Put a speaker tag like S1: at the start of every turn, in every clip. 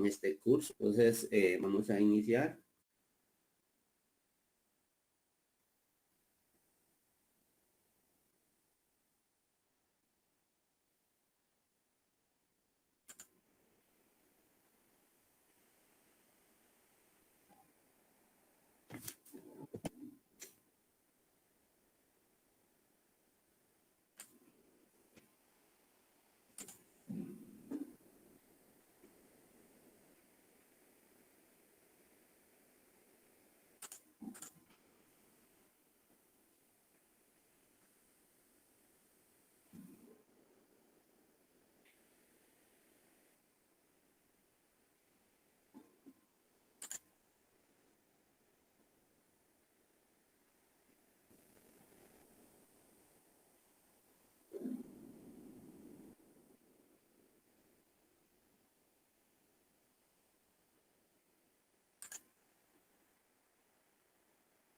S1: en este curso. Entonces, vamos a iniciar.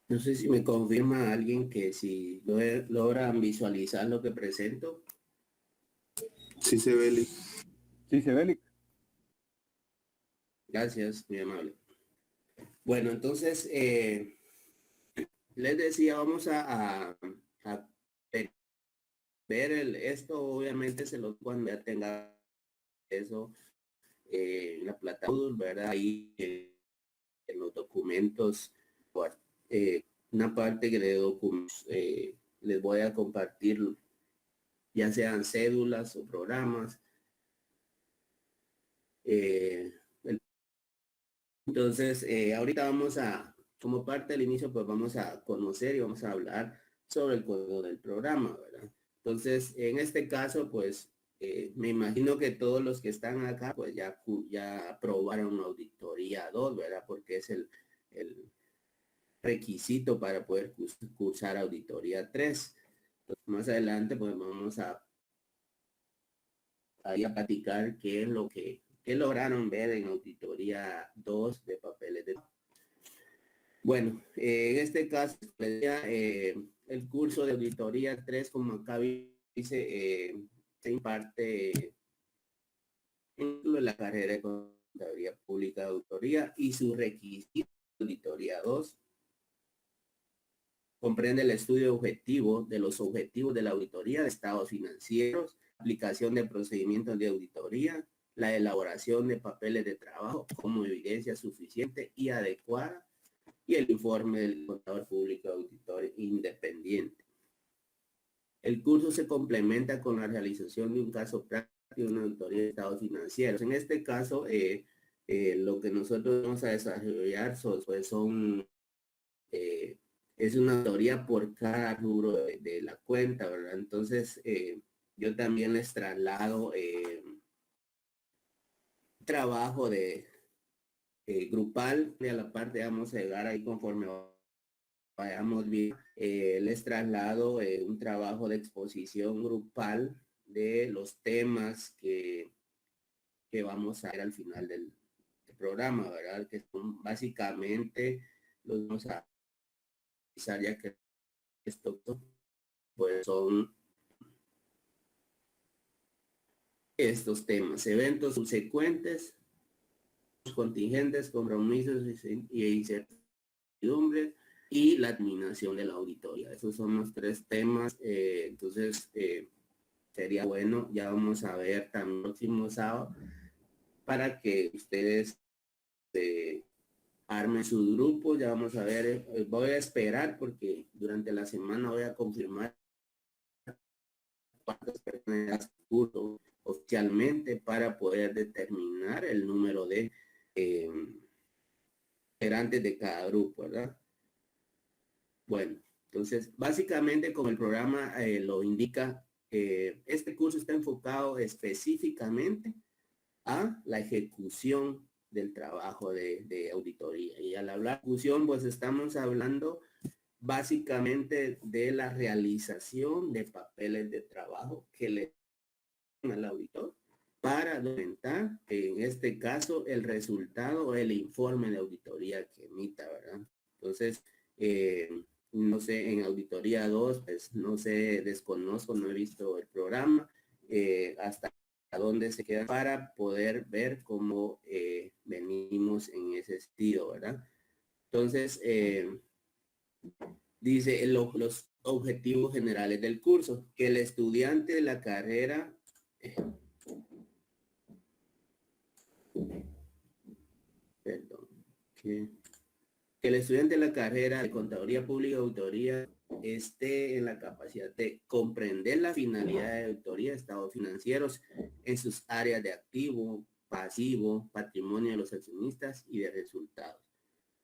S1: No sé si me confirma alguien que si logran visualizar lo que presento.
S2: Sí se ve, Lick.
S3: Sí se ve, Lick.
S1: Gracias, muy amable. Bueno, entonces, les decía, vamos a ver esto, obviamente se lo cuando ya tenga eso en la plataforma, ¿verdad? Ahí en los documentos, una parte que de documentos les voy a compartir, ya sean cédulas o programas. Entonces, ahorita vamos a, como parte del inicio, pues vamos a conocer y vamos a hablar sobre el código del programa, ¿verdad? Entonces, en este caso, pues, me imagino que todos los que están acá, pues ya aprobaron auditoría 2, ¿verdad? Porque es el requisito para poder cursar auditoría 3. Entonces, más adelante, pues vamos a platicar qué es lo que lograron ver en auditoría 2 de papeles de... Bueno, en este caso, el curso de auditoría 3, como acá dice, se imparte en la carrera de Contaduría Pública de Auditoría y su requisito de auditoría 2 comprende el estudio objetivo de los objetivos de la auditoría de estados financieros, aplicación de procedimientos de auditoría, la elaboración de papeles de trabajo como evidencia suficiente y adecuada, y el informe del contador público auditor independiente. El curso se complementa con la realización de un caso práctico de una auditoría de estados financieros. En este caso, lo que nosotros vamos a desarrollar es una auditoría por cada rubro de la cuenta, ¿verdad? Entonces, yo también les traslado trabajo de grupal, de la parte vamos a llegar ahí conforme vayamos bien. Les traslado un trabajo de exposición grupal de los temas que vamos a ver al final del programa, ¿verdad? Que son básicamente los vamos a analizar, ya que esto pues son estos temas: eventos subsecuentes, contingentes, compromisos y incertidumbres, y la terminación de la auditoría. Esos son los tres temas. Entonces, sería bueno, ya vamos a ver también el próximo sábado, para que ustedes armen sus grupos. Ya vamos a ver, voy a esperar porque durante la semana voy a confirmar cuántas personas curso oficialmente para poder determinar el número de integrantes de cada grupo, ¿verdad? Bueno, entonces básicamente como el programa lo indica, este curso está enfocado específicamente a la ejecución del trabajo de auditoría. Y al hablar de ejecución, pues estamos hablando básicamente de la realización de papeles de trabajo que le dan al auditor para documentar, en este caso, el resultado o el informe de auditoría que emita, ¿verdad? Entonces, no sé, en auditoría 2, pues no sé, desconozco, no he visto el programa. Hasta a dónde se queda para poder ver cómo venimos en ese sentido, ¿verdad? Entonces, dice los objetivos generales del curso, que el estudiante de la carrera perdón, que el estudiante de la carrera de Contaduría Pública y Auditoría esté en la capacidad de comprender la finalidad de auditoría de estados financieros en sus áreas de activo, pasivo, patrimonio de los accionistas y de resultados.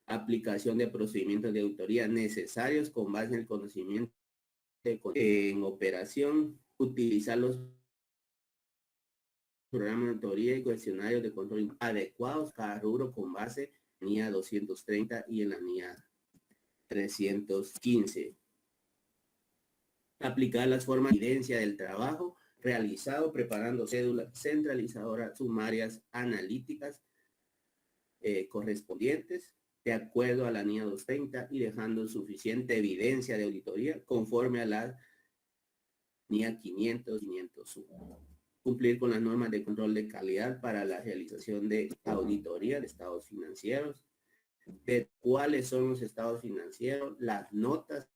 S1: Aplicación de procedimientos de auditoría necesarios con base en el conocimiento en operación, utilizar los programas de auditoría y cuestionarios de control adecuados cada rubro con base en la NIA 230 y en la NIA 315. Aplicar las formas de evidencia del trabajo realizado preparando cédulas centralizadoras sumarias analíticas correspondientes de acuerdo a la NIA 230 y dejando suficiente evidencia de auditoría conforme a la NIA 500 501. Cumplir con las normas de control de calidad para la realización de auditoría de estados financieros, de cuáles son los estados financieros, las notas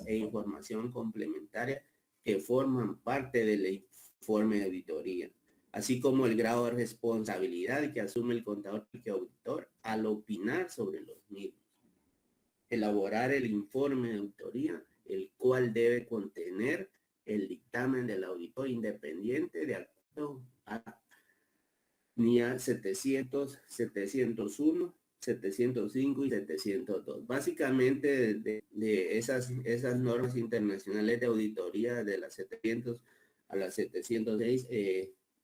S1: e información complementaria que forman parte del informe de auditoría, así como el grado de responsabilidad que asume el contador y auditor al opinar sobre los mismos. Elaborar el informe de auditoría, el cual debe contener el dictamen del auditor independiente de acuerdo a NIA 700, 701, 705 y 702. Básicamente de esas normas internacionales de auditoría de las 700 a las 706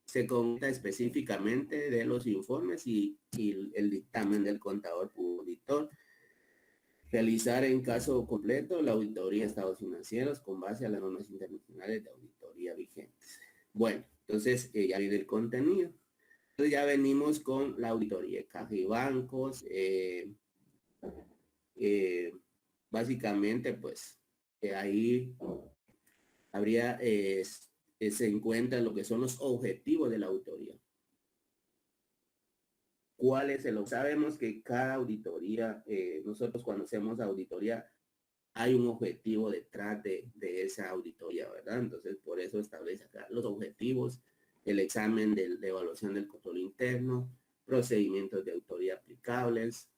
S1: se comenta específicamente de los informes y el dictamen del contador auditor. Realizar en caso completo la auditoría de estados financieros con base a las normas internacionales de auditoría vigentes. Bueno, entonces ya viene el contenido. Entonces ya venimos con la auditoría de caja y bancos. Básicamente, pues ahí habría, se encuentra lo que son los objetivos de la auditoría. ¿Cuál es el? Sabemos que cada auditoría, nosotros cuando hacemos auditoría, hay un objetivo detrás de esa auditoría, ¿verdad? Entonces, por eso establece acá los objetivos, el examen de evaluación del control interno, procedimientos de auditoría aplicables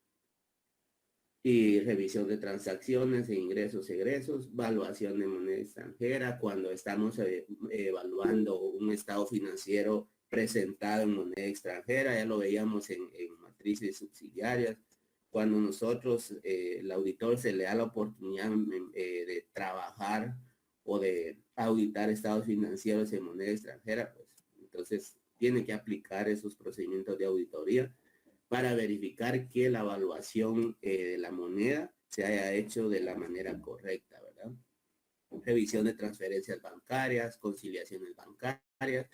S1: y revisión de transacciones e ingresos, egresos, evaluación de moneda extranjera, cuando estamos evaluando un estado financiero presentado en moneda extranjera, ya lo veíamos en matrices subsidiarias, cuando nosotros, el auditor se le da la oportunidad de trabajar o de auditar estados financieros en moneda extranjera, pues entonces tiene que aplicar esos procedimientos de auditoría para verificar que la evaluación de la moneda se haya hecho de la manera correcta, ¿verdad? Revisión de transferencias bancarias, conciliaciones bancarias,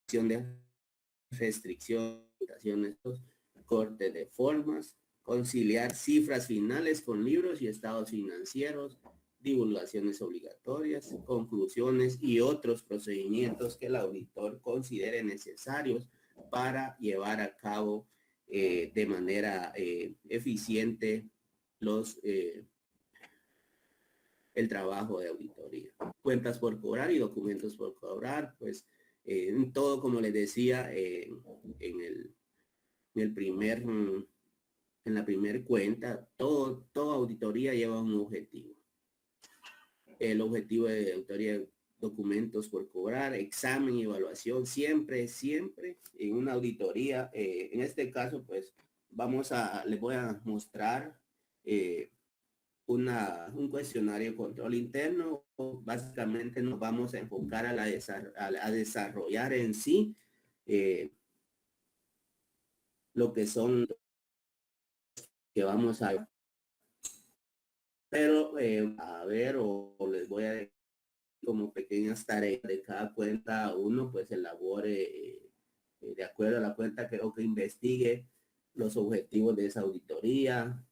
S1: de restricciones, corte de formas, conciliar cifras finales con libros y estados financieros, divulgaciones obligatorias, conclusiones y otros procedimientos que el auditor considere necesarios para llevar a cabo de manera eficiente el trabajo de auditoría. Cuentas por cobrar y documentos por cobrar, pues en todo, como les decía, en la primer cuenta, toda auditoría lleva un objetivo. El objetivo de auditoría, documentos por cobrar, examen y evaluación, siempre en una auditoría. En este caso, pues les voy a mostrar un cuestionario de control interno. Básicamente nos vamos a enfocar a desarrollar en sí lo que son que vamos a pero a ver o les voy a decir como pequeñas tareas de cada cuenta uno pues elabore de acuerdo a la cuenta que investigue los objetivos de esa auditoría,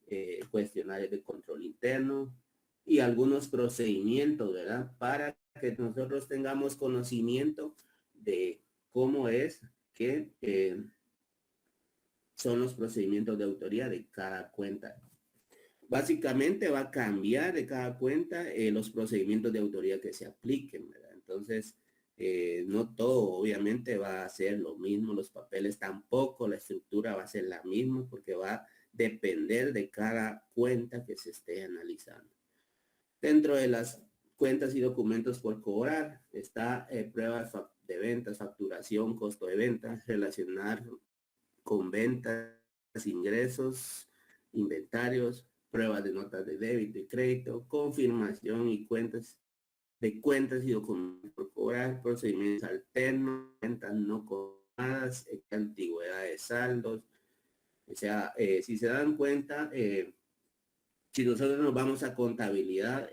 S1: cuestionarios de control interno y algunos procedimientos, ¿verdad? Para que nosotros tengamos conocimiento de cómo es que son los procedimientos de autoría de cada cuenta. Básicamente va a cambiar de cada cuenta los procedimientos de autoría que se apliquen, ¿verdad? Entonces, no todo obviamente va a ser lo mismo, los papeles tampoco, la estructura va a ser la misma porque va a depender de cada cuenta que se esté analizando. Dentro de las cuentas y documentos por cobrar está pruebas de ventas, facturación, costo de ventas, relacionar con ventas, ingresos, inventarios, pruebas de notas de débito y crédito, confirmación y cuentas y documentos por cobrar, procedimientos alternos, cuentas no cobradas, antigüedad de saldos. O sea, si se dan cuenta, si nosotros nos vamos a contabilidad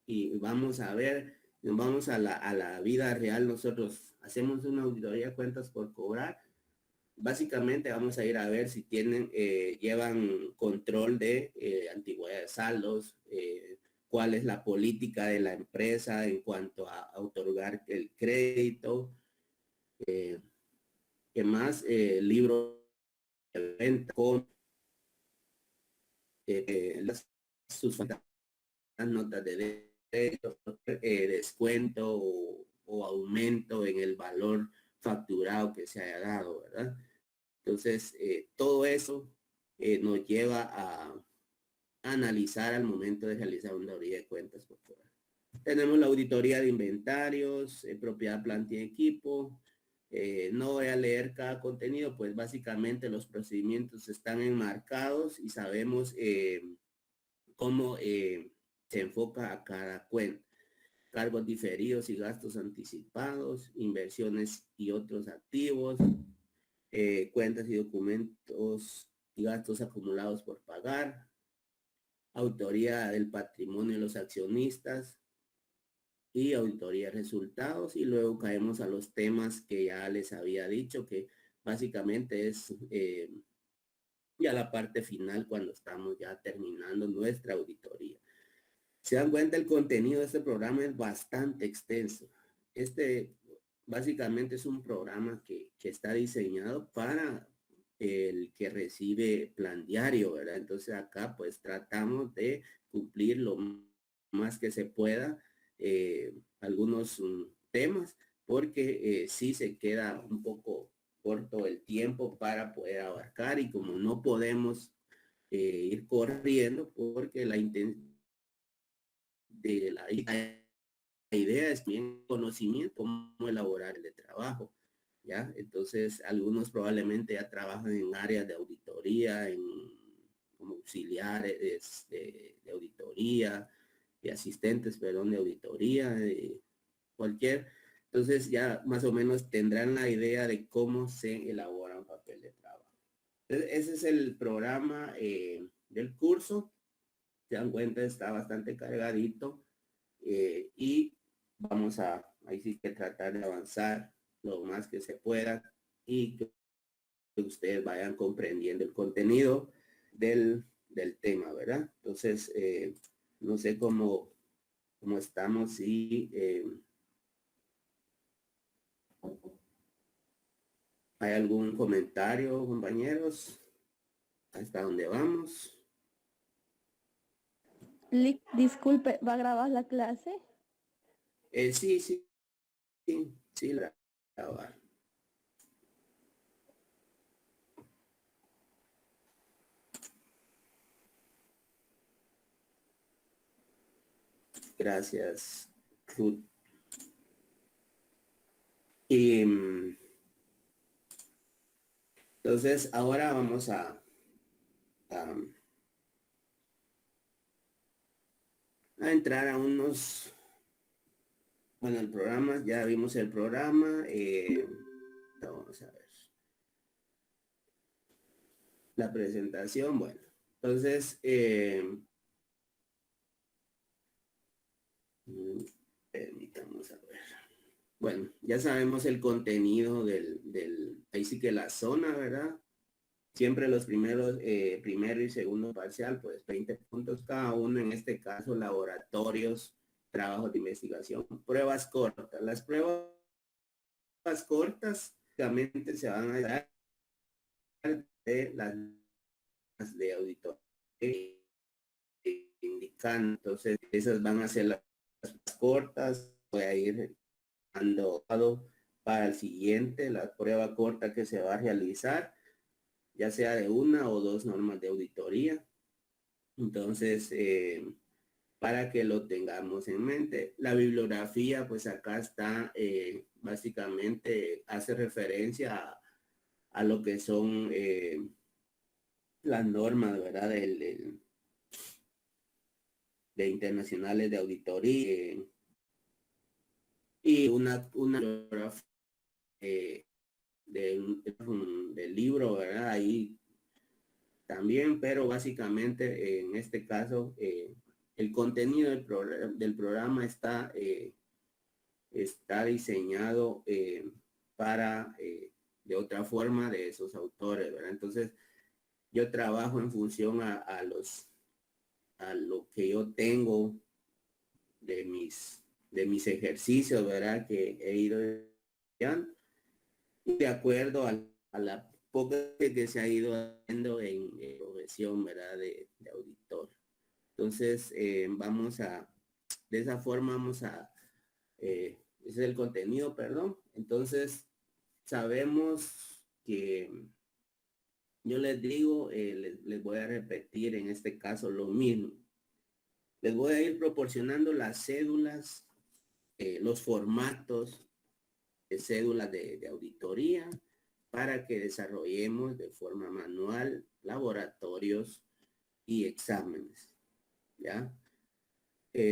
S1: y vamos a ver, nos vamos a la vida real, nosotros hacemos una auditoría de cuentas por cobrar. Básicamente vamos a ir a ver si tienen, llevan control de antigüedad de saldos, cuál es la política de la empresa en cuanto a otorgar el crédito, qué más, libro de venta con sus notas de crédito, descuento o aumento en el valor facturado que se haya dado, ¿verdad? Entonces, todo eso nos lleva a analizar al momento de realizar una auditoría de cuentas por fuera. Tenemos la auditoría de inventarios, propiedad, planta y equipo. No voy a leer cada contenido, pues básicamente los procedimientos están enmarcados y sabemos cómo se enfoca a cada cuenta. Cargos diferidos y gastos anticipados, inversiones y otros activos, cuentas y documentos y gastos acumulados por pagar, autoría del patrimonio de los accionistas y auditoría de resultados. Y luego caemos a los temas que ya les había dicho, que básicamente es ya la parte final cuando estamos ya terminando nuestra auditoría. Se dan cuenta, el contenido de este programa es bastante extenso. Este básicamente es un programa que está diseñado para el que recibe plan diario, ¿verdad? Entonces acá pues tratamos de cumplir lo más que se pueda algunos temas, porque sí se queda un poco corto el tiempo para poder abarcar, y como no podemos ir corriendo, porque la intención de la idea es bien conocimiento, cómo elaborar el trabajo, ¿ya? Entonces, algunos probablemente ya trabajan en áreas de auditoría, como auxiliares de auditoría, de asistentes, perdón, de auditoría, de cualquier. Entonces, ya más o menos tendrán la idea de cómo se elabora un papel de trabajo. Entonces, ese es el programa del curso. Se dan cuenta, está bastante cargadito. Y vamos a ahí sí que tratar de avanzar lo más que se pueda y que ustedes vayan comprendiendo el contenido del tema, ¿verdad? Entonces, no sé cómo estamos y ¿hay algún comentario, compañeros? ¿Hasta dónde vamos?
S3: Disculpe, ¿va a grabar la clase?
S1: Sí, la grabar. Gracias, Ruth. Y entonces ahora vamos a entrar a unos, bueno, el programa, ya vimos el programa, vamos a ver la presentación. Bueno, entonces permitamos a ver. Bueno, ya sabemos el contenido del ahí sí que la zona, ¿verdad? Siempre los primeros, primero y segundo parcial, pues 20 puntos cada uno. En este caso, laboratorios, trabajos de investigación, pruebas cortas. Las pruebas pruebas cortas, básicamente se van a dar de las de auditoría indicando. Entonces, esas van a ser las cortas. Voy a ir dando para el siguiente, la prueba corta que se va a realizar, ya sea de una o dos normas de auditoría. Entonces, para que lo tengamos en mente. La bibliografía, pues acá está, básicamente hace referencia a lo que son las normas, ¿verdad? De internacionales de auditoría y una bibliografía del libro, ¿verdad? Ahí también, pero básicamente en este caso el contenido del programa está diseñado para de otra forma de esos autores, ¿verdad? Entonces yo trabajo en función a lo que yo tengo de mis ejercicios, ¿verdad? Que he ido de acuerdo a la poca que se ha ido haciendo en profesión, ¿verdad? De auditor. Entonces, de esa forma vamos a, ese es el contenido, perdón. Entonces, sabemos que yo les digo, les voy a repetir en este caso lo mismo. Les voy a ir proporcionando las cédulas, los formatos de cédulas de auditoría para que desarrollemos de forma manual laboratorios y exámenes, ¿ya?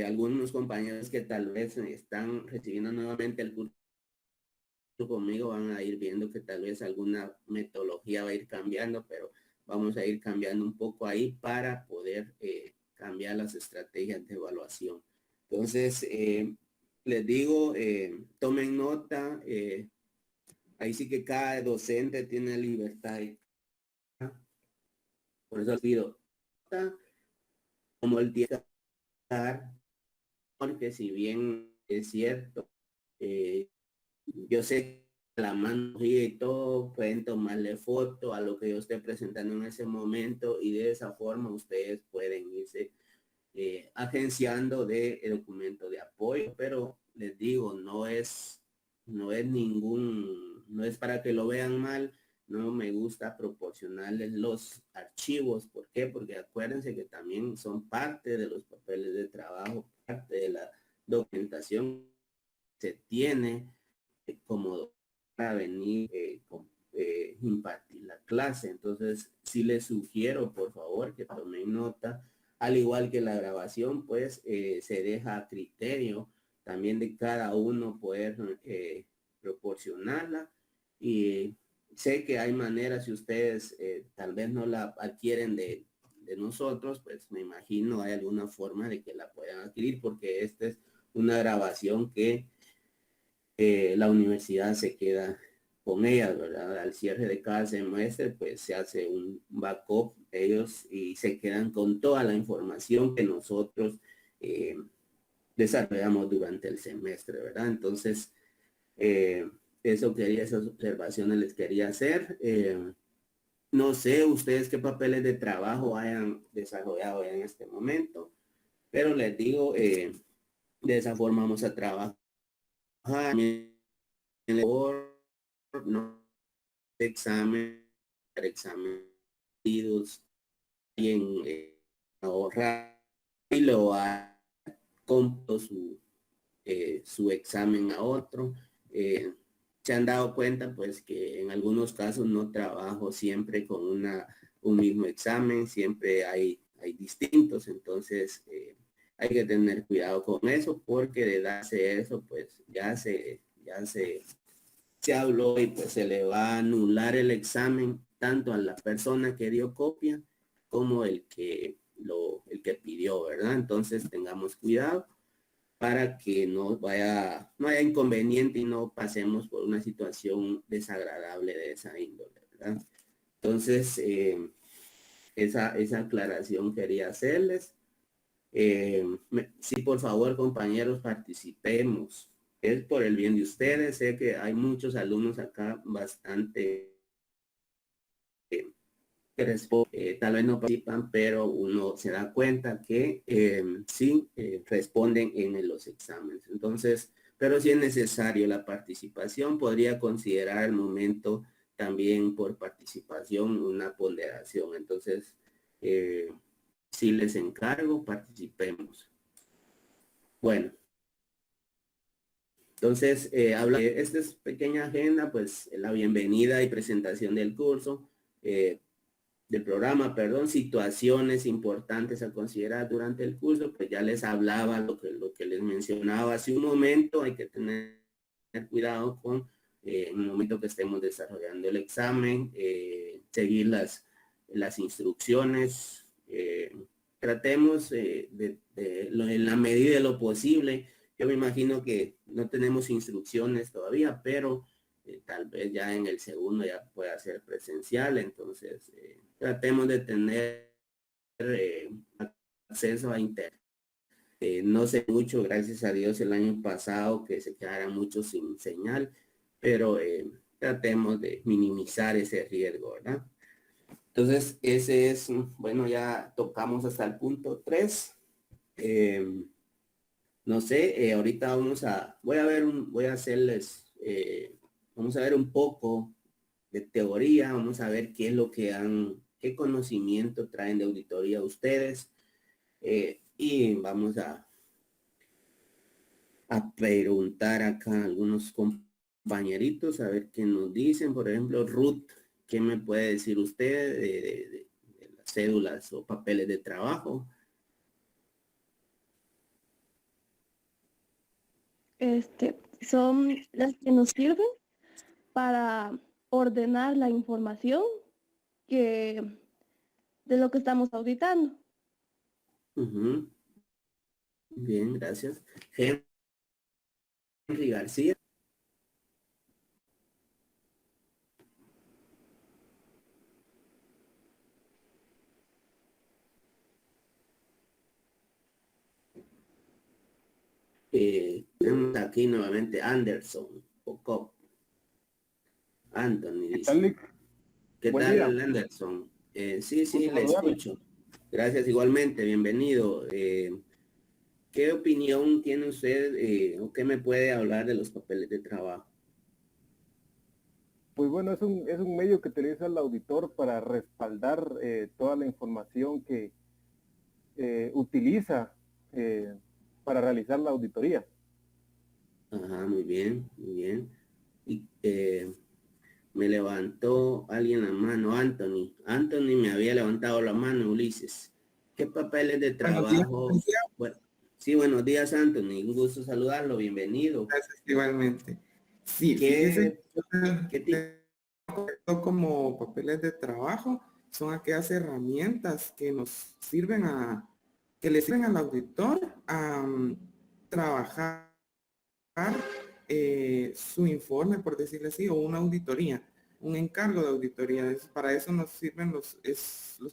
S1: Algunos compañeros que tal vez están recibiendo nuevamente el curso conmigo van a ir viendo que tal vez alguna metodología va a ir cambiando, pero vamos a ir cambiando un poco ahí para poder cambiar las estrategias de evaluación. Entonces, les digo, tomen nota, ahí sí que cada docente tiene libertad. Por eso pido como el tiempo, porque si bien es cierto, yo sé que la mano y todo pueden tomarle foto a lo que yo esté presentando en ese momento y de esa forma ustedes pueden irse agenciando de documento de apoyo, pero les digo, no es para que lo vean mal. No me gusta proporcionarles los archivos. ¿Por qué? Porque acuérdense que también son parte de los papeles de trabajo, parte de la documentación que se tiene como para venir impartir la clase. Entonces, sí les sugiero, por favor, que tomen nota. Al igual que la grabación, pues se deja a criterio también de cada uno poder proporcionarla. Y sé que hay maneras, si ustedes tal vez no la adquieren de nosotros, pues me imagino hay alguna forma de que la puedan adquirir, porque esta es una grabación que la universidad se queda con ellas, ¿verdad? Al cierre de cada semestre, pues se hace un backup ellos y se quedan con toda la información que nosotros desarrollamos durante el semestre, ¿verdad? Entonces, esas observaciones les quería hacer. No sé ustedes qué papeles de trabajo hayan desarrollado en este momento, pero les digo, de esa forma vamos a trabajar en no examen y en ahorrar y lo ha comprado su examen a otro. Se han dado cuenta pues que en algunos casos no trabajo siempre con un mismo examen, siempre hay distintos, entonces hay que tener cuidado con eso, porque de darse eso pues se habló y pues se le va a anular el examen tanto a la persona que dio copia como el que pidió, ¿verdad? Entonces tengamos cuidado para que no haya inconveniente y no pasemos por una situación desagradable de esa índole, ¿verdad? Entonces, esa aclaración quería hacerles. Sí, por favor, compañeros, participemos es por el bien de ustedes. Sé que hay muchos alumnos acá bastante que tal vez no participan, pero uno se da cuenta que sí responden en los exámenes. Entonces, pero si es necesario la participación, podría considerar el momento también por participación una ponderación. Entonces, si les encargo, participemos. Bueno, entonces, habla de esta es pequeña agenda, pues la bienvenida y presentación del curso. Del programa, perdón, situaciones importantes a considerar durante el curso, pues ya les hablaba lo que les mencionaba hace un momento. Hay que tener cuidado con en el momento que estemos desarrollando el examen, seguir las instrucciones, tratemos en la medida de lo posible. Yo me imagino que no tenemos instrucciones todavía, pero tal vez ya en el segundo ya pueda ser presencial. Entonces tratemos de tener acceso a internet. No sé mucho, gracias a Dios, el año pasado que se quedaran muchos sin señal, pero tratemos de minimizar ese riesgo, ¿verdad? Entonces, ese es, bueno, ya tocamos hasta el punto 3. No sé, ahorita voy a hacerles, vamos a ver un poco de teoría, vamos a ver qué es lo que qué conocimiento traen de auditoría ustedes, y vamos a preguntar acá a algunos compañeritos a ver qué nos dicen. Por ejemplo, Ruth, ¿qué me puede decir usted de las cédulas o papeles de trabajo?
S3: Son las que nos sirven para ordenar la información que de lo que estamos auditando.
S1: Ujú. Bien, gracias. Henry García. Tenemos aquí nuevamente Anderson Pocop. Anthony
S2: ¿Qué
S1: dice.
S2: tal, Lick?
S1: ¿Qué
S2: Buen día.
S1: tal, Anderson? Sí,
S2: Gusto
S1: le
S2: saludarle.
S1: escucho. Gracias igualmente, bienvenido. ¿Qué opinión tiene usted o qué me puede hablar de los papeles de trabajo?
S2: Pues bueno, es un medio que utiliza el auditor para respaldar toda la información que utiliza para realizar la auditoría.
S1: Ajá, muy bien, muy bien. Y me levantó alguien la mano, Anthony. Anthony me había levantado la mano, Ulises. ¿Qué papeles de
S4: Buenos días,
S1: trabajo?
S4: buenos días.
S1: Bueno, sí, buenos días, Anthony. Un gusto saludarlo, bienvenido.
S4: Gracias igualmente. Sí, fíjese
S1: ¿Qué,
S4: que yo
S1: qué tipo?
S4: tengo como papeles de trabajo, son aquellas herramientas que nos sirven que le sirven al auditor a trabajar su informe, por decirlo así, o una auditoría, un encargo de auditoría. Para eso nos sirven los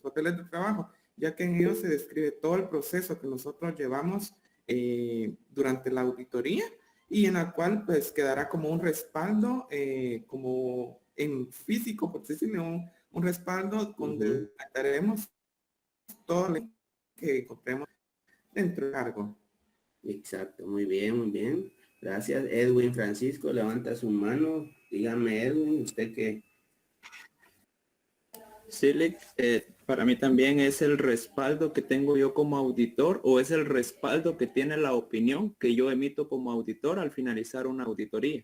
S4: papeles de trabajo, ya que en ellos se describe todo el proceso que nosotros llevamos durante la auditoría y en la cual pues quedará como un respaldo, como en físico, por decirlo, un respaldo donde trataremos todo lo que encontremos dentro del cargo.
S1: Exacto, muy bien, muy bien. Gracias. Edwin Francisco, levanta su mano. Dígame, Edwin, usted que...
S5: Silic, para mí también es el respaldo que tengo yo como auditor o es el respaldo que tiene la opinión que yo emito como auditor al finalizar una auditoría.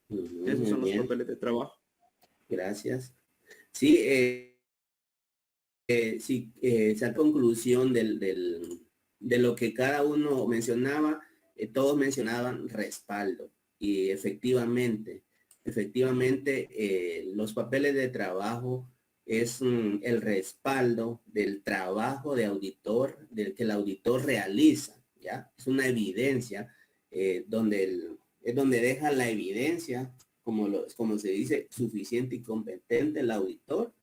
S5: Esos
S1: Muy
S5: son los
S1: bien,
S5: papeles de trabajo.
S1: gracias. Sí, sí, esa conclusión de lo que cada uno mencionaba, todos mencionaban respaldo y efectivamente, los papeles de trabajo es el respaldo del trabajo de auditor, del que el auditor realiza, ¿ya? Es una evidencia es donde deja la evidencia, como se dice, suficiente y competente el auditor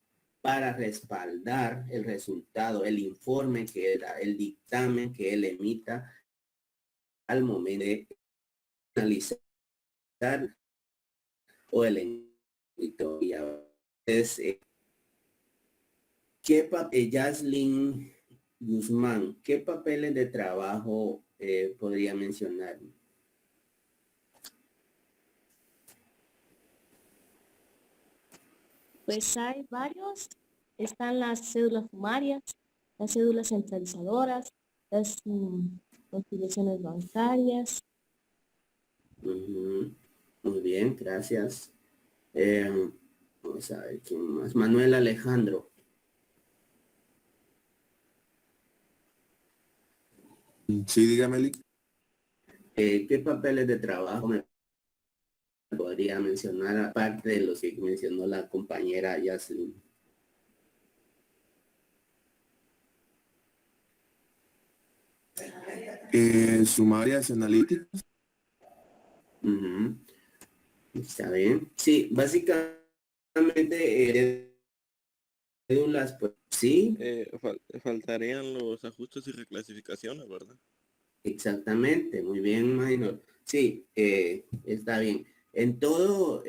S1: para respaldar el resultado, el informe que él da, el dictamen que él emita al momento de analizar o el auditoría. Es, ¿qué papel, Yaslin Guzmán, qué papeles de trabajo podría mencionar?
S6: Pues hay varios. Están las cédulas sumarias, las cédulas centralizadoras, las conciliaciones bancarias.
S1: Ujú. Muy bien, gracias. Vamos a ver quién más. Manuel Alejandro.
S7: Sí, dígame, Lick.
S1: ¿Qué papeles de trabajo me podría mencionar aparte de los que mencionó la compañera Yaslin?
S7: Sumarias analíticas.
S1: Ujú. Está bien. Sí, básicamente cédulas, pues sí,
S8: Faltarían los ajustes y reclasificaciones, ¿verdad?
S1: exactamente. Muy bien, Minor. Sí, está bien. En todo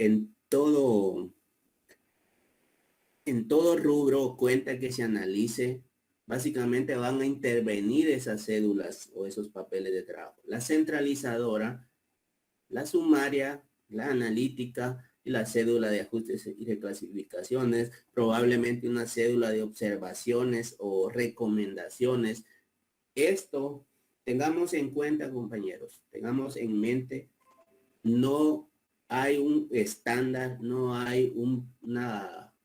S1: rubro cuenta que se analice, básicamente van a intervenir esas cédulas o esos papeles de trabajo. La centralizadora, la sumaria, la analítica y la cédula de ajustes y reclasificaciones, probablemente una cédula de observaciones o recomendaciones. Esto, tengamos en cuenta, compañeros, tengamos en mente, no hay un estándar, no hay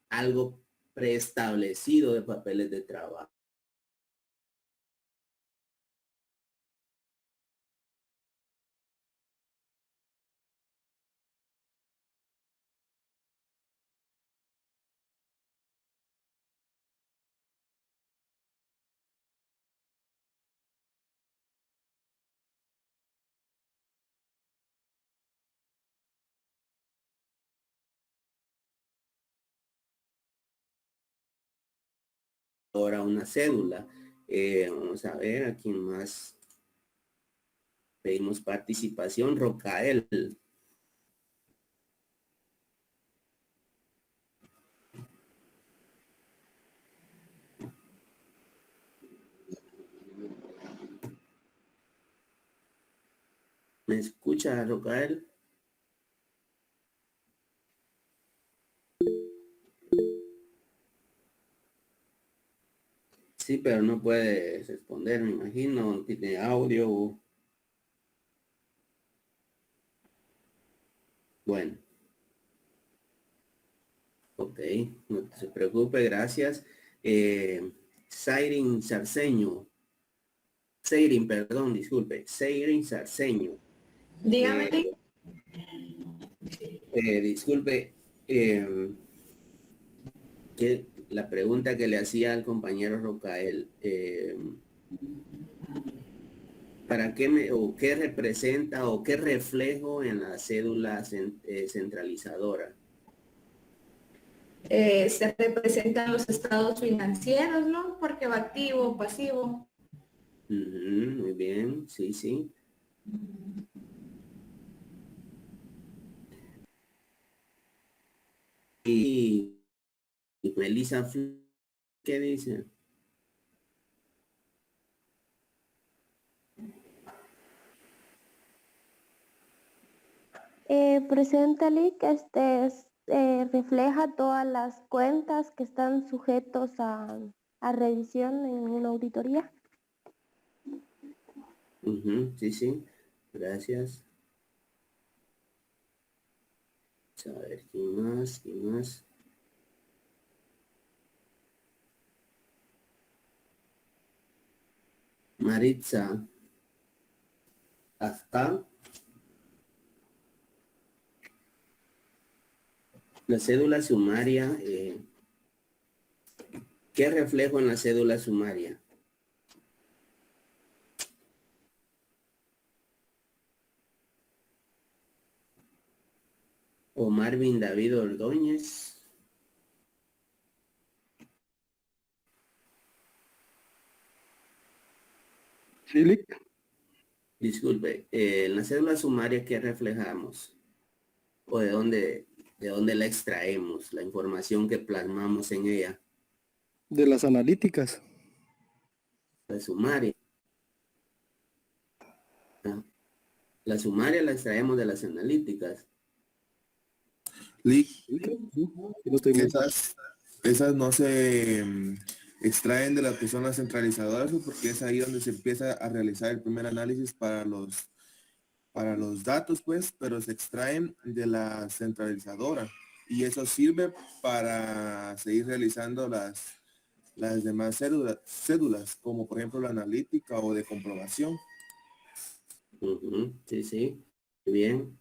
S1: algo preestablecido de papeles de trabajo. Ahora una cédula. Vamos a ver a quién más pedimos participación. Rocael. ¿Me escucha, Rocael? Sí, pero no puede responder, me imagino. No tiene audio. Bueno. Ok, no se preocupe, gracias. Sairin Sarceño. Seirin, perdón, disculpe. Seirin Sarceño.
S9: Dígame.
S1: Disculpe, que la pregunta que le hacía al compañero Rocael, ¿para qué o qué representa o qué reflejo en la cédula centralizadora?
S9: Se representan los estados financieros, ¿no? Porque va activo o pasivo.
S1: Muy bien, sí, sí. Y Melissa, ¿qué dice?
S3: Presenta LIC refleja todas las cuentas que están sujetos a revisión en una auditoría.
S1: Sí, sí. Gracias. A ver, ¿quién más? ¿Quién más? Maritza. Hasta la cédula sumaria. ¿Qué reflejo en la cédula sumaria? O Marvin David Ordóñez.
S2: Sí, Lick.
S1: Disculpe, en la cédula sumaria, ¿qué reflejamos? ¿O de dónde la extraemos? La información que plasmamos en ella.
S10: De las analíticas.
S1: La sumaria. ¿No? La sumaria la extraemos de las analíticas.
S7: Lick,
S10: No estoy muy...
S7: esas no se extraen de las que son las centralizadoras, porque es ahí donde se empieza a realizar el primer análisis para los datos, pues, pero se extraen de la centralizadora y eso sirve para seguir realizando las demás cédulas, como por ejemplo la analítica o de comprobación.
S1: Sí, sí. Bien.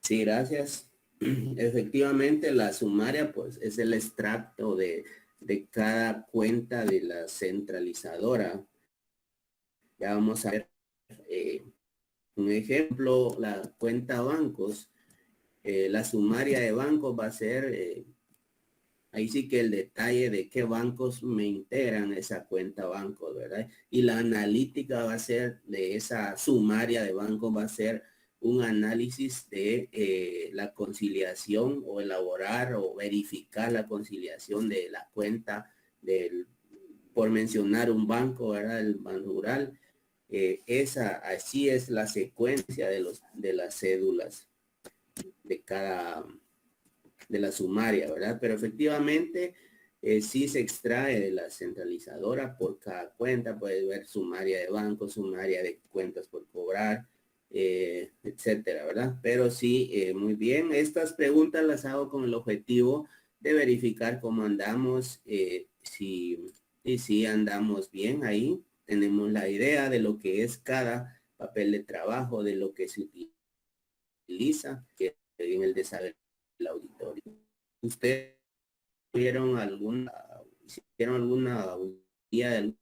S1: Sí, gracias. Efectivamente, la sumaria, pues, es el extracto de cada cuenta de la centralizadora. Ya vamos a ver un ejemplo, la cuenta bancos. La sumaria de bancos va a ser, ahí sí que el detalle de qué bancos me integran esa cuenta bancos, ¿verdad? Y la analítica va a ser de esa sumaria de bancos, va a ser un análisis de la conciliación o elaborar o verificar la conciliación de la cuenta por mencionar un banco, ¿verdad? El Banco Rural. Así es la secuencia de las cédulas de la sumaria, ¿verdad? Pero efectivamente sí se extrae de la centralizadora por cada cuenta. Puedes ver sumaria de banco, sumaria de cuentas por cobrar, etcétera, ¿verdad? Pero sí, muy bien. Estas preguntas las hago con el objetivo de verificar cómo andamos, si andamos bien ahí. Tenemos la idea de lo que es cada papel de trabajo, de lo que se utiliza en el desarrollo del auditorio. ¿Ustedes hicieron alguna guía?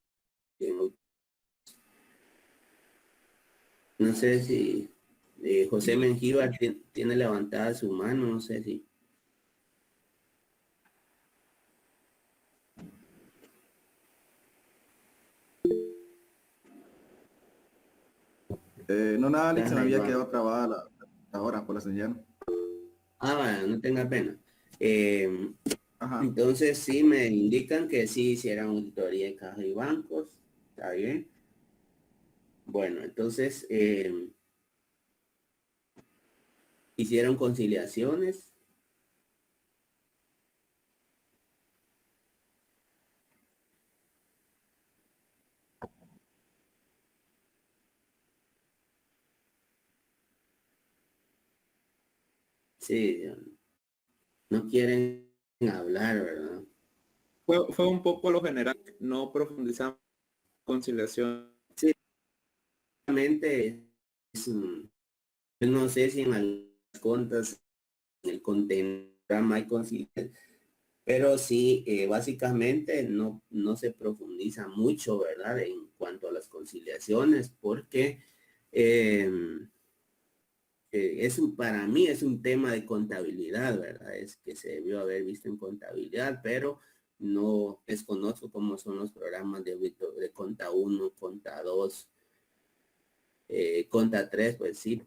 S1: No sé si José Mengíbar tiene levantada su mano, no sé si.
S11: No, nada, Alex, se me había
S1: Iván.
S11: quedado trabada la hora por la señal.
S1: Bueno, no tenga pena.
S11: Ajá.
S1: Entonces sí me indican que sí hicieran auditoría de caja y bancos. Está bien. Bueno, entonces hicieron conciliaciones. Sí, no quieren hablar, ¿verdad?
S5: Fue un poco lo general, no profundizamos en conciliación.
S1: Sí, realmente no sé si en las cuentas, en el contenido hay conciliación, pero sí, básicamente no se profundiza mucho, ¿verdad? En cuanto a las conciliaciones, porque para mí es un tema de contabilidad, ¿verdad? Es que se debió haber visto en contabilidad, pero no desconozco cómo son los programas de Conta 1, Conta 2, Conta 3, pues sí,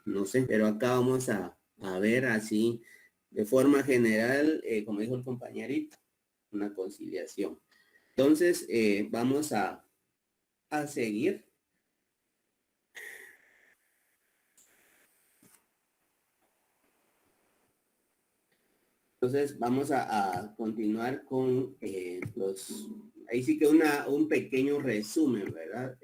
S1: no sé, pero acá vamos a ver así, de forma general, como dijo el compañerito, una conciliación. Entonces, vamos a seguir. Entonces vamos a continuar con ahí sí que un pequeño resumen, ¿verdad?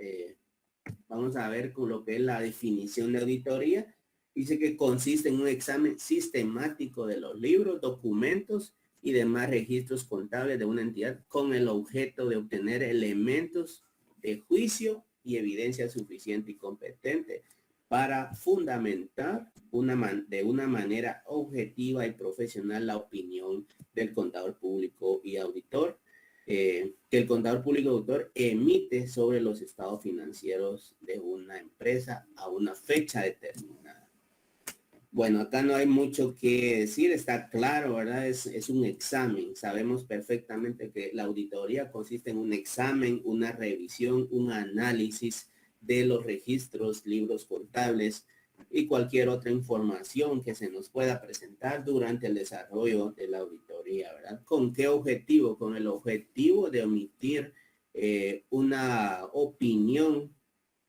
S1: Vamos a ver con lo que es la definición de auditoría. Dice que consiste en un examen sistemático de los libros, documentos y demás registros contables de una entidad con el objeto de obtener elementos de juicio y evidencia suficiente y competente para fundamentar de una manera objetiva y profesional la opinión del contador público y auditor que el contador público y auditor emite sobre los estados financieros de una empresa a una fecha determinada. Bueno, acá no hay mucho que decir, está claro, ¿verdad? Es un examen. Sabemos perfectamente que la auditoría consiste en un examen, una revisión, un análisis de los registros, libros contables y cualquier otra información que se nos pueda presentar durante el desarrollo de la auditoría, ¿verdad? ¿Con qué objetivo? Con el objetivo de omitir una opinión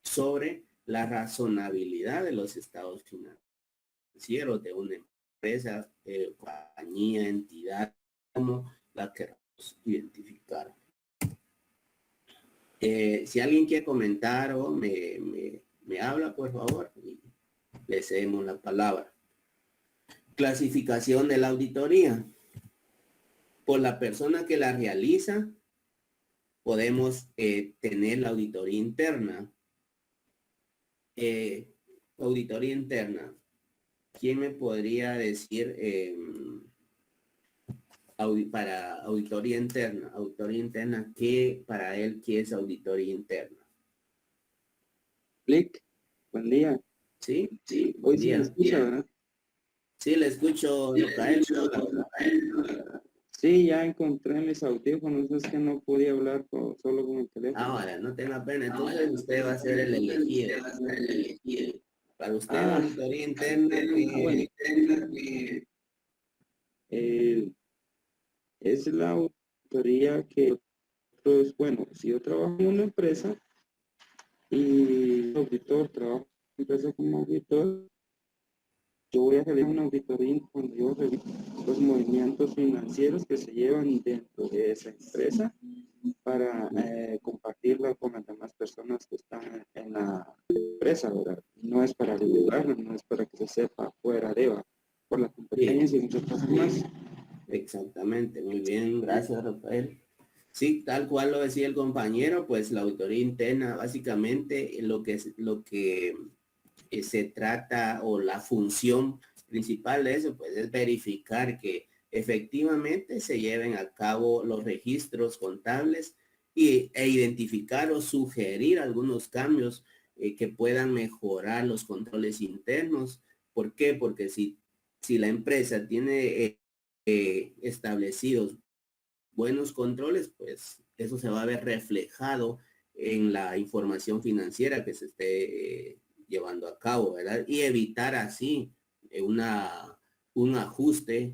S1: sobre la razonabilidad de los estados financieros de una empresa, compañía, entidad, como la queramos identificar. Si alguien quiere comentar o me habla, por favor, y le cedemos la palabra. Clasificación de la auditoría. Por la persona que la realiza, podemos tener la auditoría interna. Auditoría interna. ¿Quién me podría decir para auditoría interna? Auditoría interna, ¿qué para él qué es auditoría interna?
S5: Clic. Buen día.
S1: Sí,
S5: Hoy
S1: buen
S5: sí me
S1: día.
S5: escucha, ¿verdad?
S1: Sí, le escucho, Rafael.
S5: Sí, ya encontré mis audífonos, es que no podía hablar solo con el teléfono.
S1: Ahora, no tenga pena, entonces usted va a ser el elegido. Para usted, la auditoría interna,
S5: es la auditoría que, pues, bueno, si yo trabajo en una empresa y el auditor trabaja en una empresa como auditor, yo voy a hacer una auditoría cuando yo reviso los movimientos financieros que se llevan dentro de esa empresa para compartirlo con las demás personas que están en la empresa, ¿verdad? No es para divulgarlo, no es para que se sepa fuera de, por la competencia y muchas cosas más.
S1: Exactamente, muy bien, gracias, Rafael. Sí, tal cual lo decía el compañero, pues la auditoría interna, básicamente lo que se trata o la función principal de eso, pues es verificar que efectivamente se lleven a cabo los registros contables e identificar o sugerir algunos cambios que puedan mejorar los controles internos. ¿Por qué? Porque si la empresa tiene establecidos buenos controles, pues eso se va a ver reflejado en la información financiera que se esté llevando a cabo, ¿verdad? Y evitar así un ajuste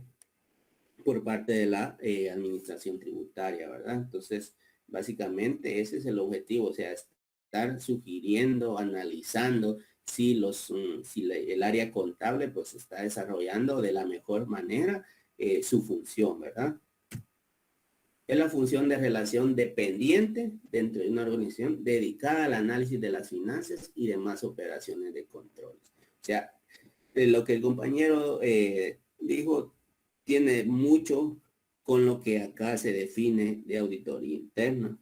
S1: por parte de la administración tributaria, ¿verdad? Entonces, básicamente ese es el objetivo, o sea, estar sugiriendo, analizando si el área contable pues está desarrollando de la mejor manera su función, ¿verdad? Es la función de relación dependiente dentro de una organización dedicada al análisis de las finanzas y demás operaciones de control. O sea, lo que el compañero dijo tiene mucho con lo que acá se define de auditoría interna.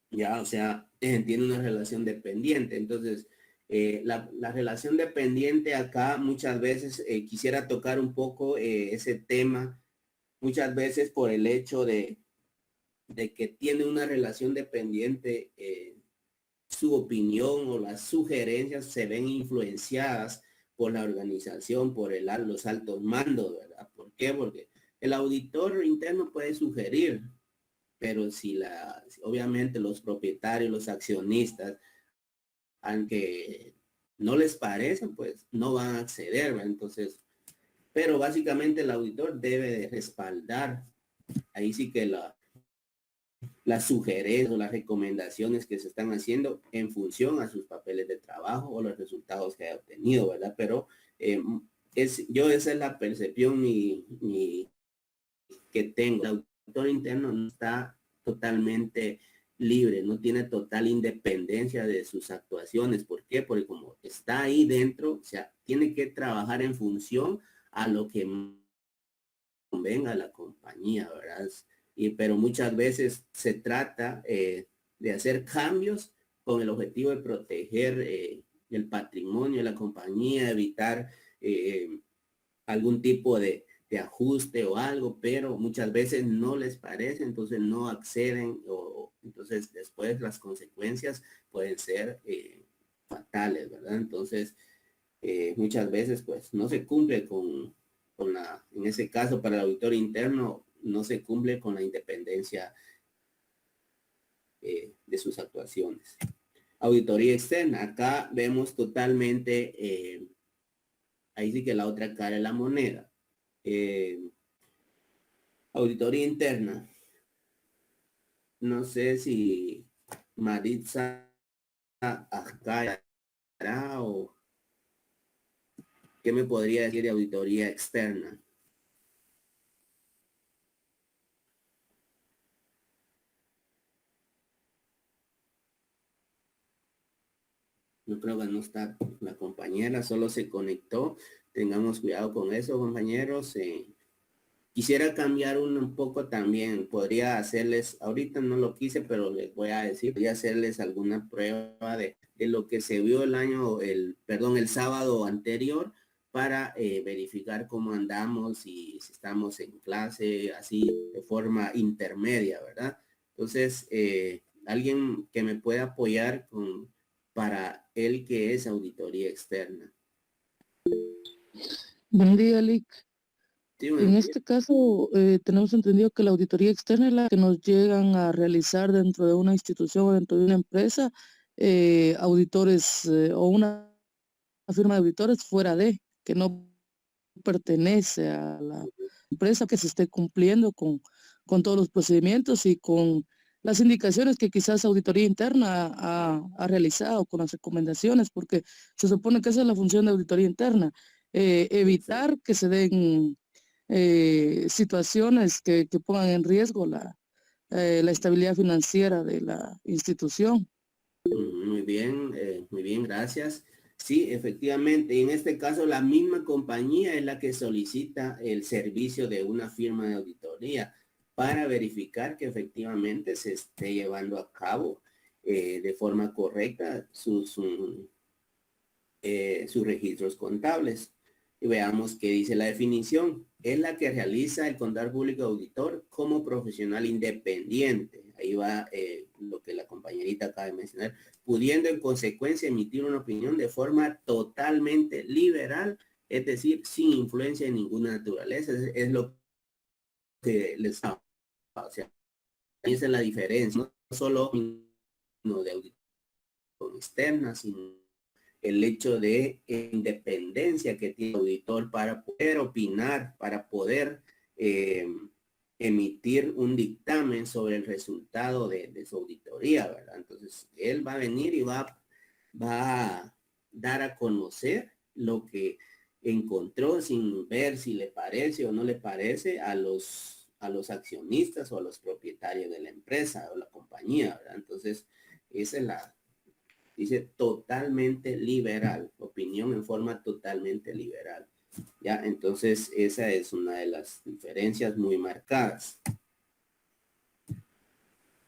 S1: Ya, o sea, tiene una relación dependiente. Entonces, la relación dependiente acá muchas veces quisiera tocar un poco ese tema, muchas veces por el hecho de que tiene una relación dependiente, su opinión o las sugerencias se ven influenciadas por la organización, por los altos mandos, ¿verdad? ¿Por qué? Porque el auditor interno puede sugerir, pero si obviamente los propietarios, los accionistas, aunque no les parece, pues no van a acceder, ¿verdad? Entonces, pero básicamente el auditor debe de respaldar, ahí sí que las sugerencias o las recomendaciones que se están haciendo en función a sus papeles de trabajo o los resultados que ha obtenido, ¿verdad? Pero esa es la percepción que tengo. El auditor interno no está totalmente libre, no tiene total independencia de sus actuaciones. ¿Por qué? Porque como está ahí dentro, o sea, tiene que trabajar en función a lo que convenga a la compañía, ¿verdad? Pero muchas veces se trata de hacer cambios con el objetivo de proteger el patrimonio de la compañía, evitar algún tipo de ajuste o algo, pero muchas veces no les parece, entonces no acceden o entonces después las consecuencias pueden ser fatales, ¿verdad? Entonces, muchas veces pues no se cumple con en ese caso para el auditor interno, no se cumple con la independencia de sus actuaciones. Auditoría externa, acá vemos totalmente, ahí sí que la otra cara de la moneda. Auditoría interna, no sé si Maritza acá o qué me podría decir de auditoría externa. Yo creo que no está la compañera, solo se conectó. Tengamos cuidado con eso, compañeros. Quisiera cambiar un poco también. Podría hacerles, ahorita no lo quise, pero les voy a decir, voy a hacerles alguna prueba de lo que se vio el sábado anterior para verificar cómo andamos y si estamos en clase así de forma intermedia, ¿verdad? Entonces, alguien que me pueda apoyar para el que es auditoría externa.
S12: Buen día, Lick.
S1: Sí, bueno.
S12: En este caso, tenemos entendido que la auditoría externa es la que nos llegan a realizar dentro de una institución o dentro de una empresa, auditores o una firma de auditores fuera de, que no pertenece a la empresa, que se esté cumpliendo con todos los procedimientos y con las indicaciones que quizás auditoría interna ha realizado, con las recomendaciones, porque se supone que esa es la función de auditoría interna, evitar que se den situaciones que pongan en riesgo la estabilidad financiera de la institución.
S1: Muy bien, gracias. Sí, efectivamente, y en este caso la misma compañía es la que solicita el servicio de una firma de auditoría para verificar que efectivamente se esté llevando a cabo de forma correcta sus registros contables. Y veamos qué dice la definición. Es la que realiza el contador público auditor como profesional independiente. Ahí va lo que la compañerita acaba de mencionar, pudiendo en consecuencia emitir una opinión de forma totalmente liberal, es decir, sin influencia de ninguna naturaleza. Es lo que les hago. O sea, esa es la diferencia, no solo de auditor externa, sino el hecho de independencia que tiene el auditor para poder opinar, para poder emitir un dictamen sobre el resultado de su auditoría, ¿verdad? Entonces, él va a venir y va a dar a conocer lo que encontró sin ver si le parece o no le parece a los accionistas o a los propietarios de la empresa o la compañía, ¿verdad? Entonces, esa es dice totalmente liberal, opinión en forma totalmente liberal. Ya, entonces esa es una de las diferencias muy marcadas.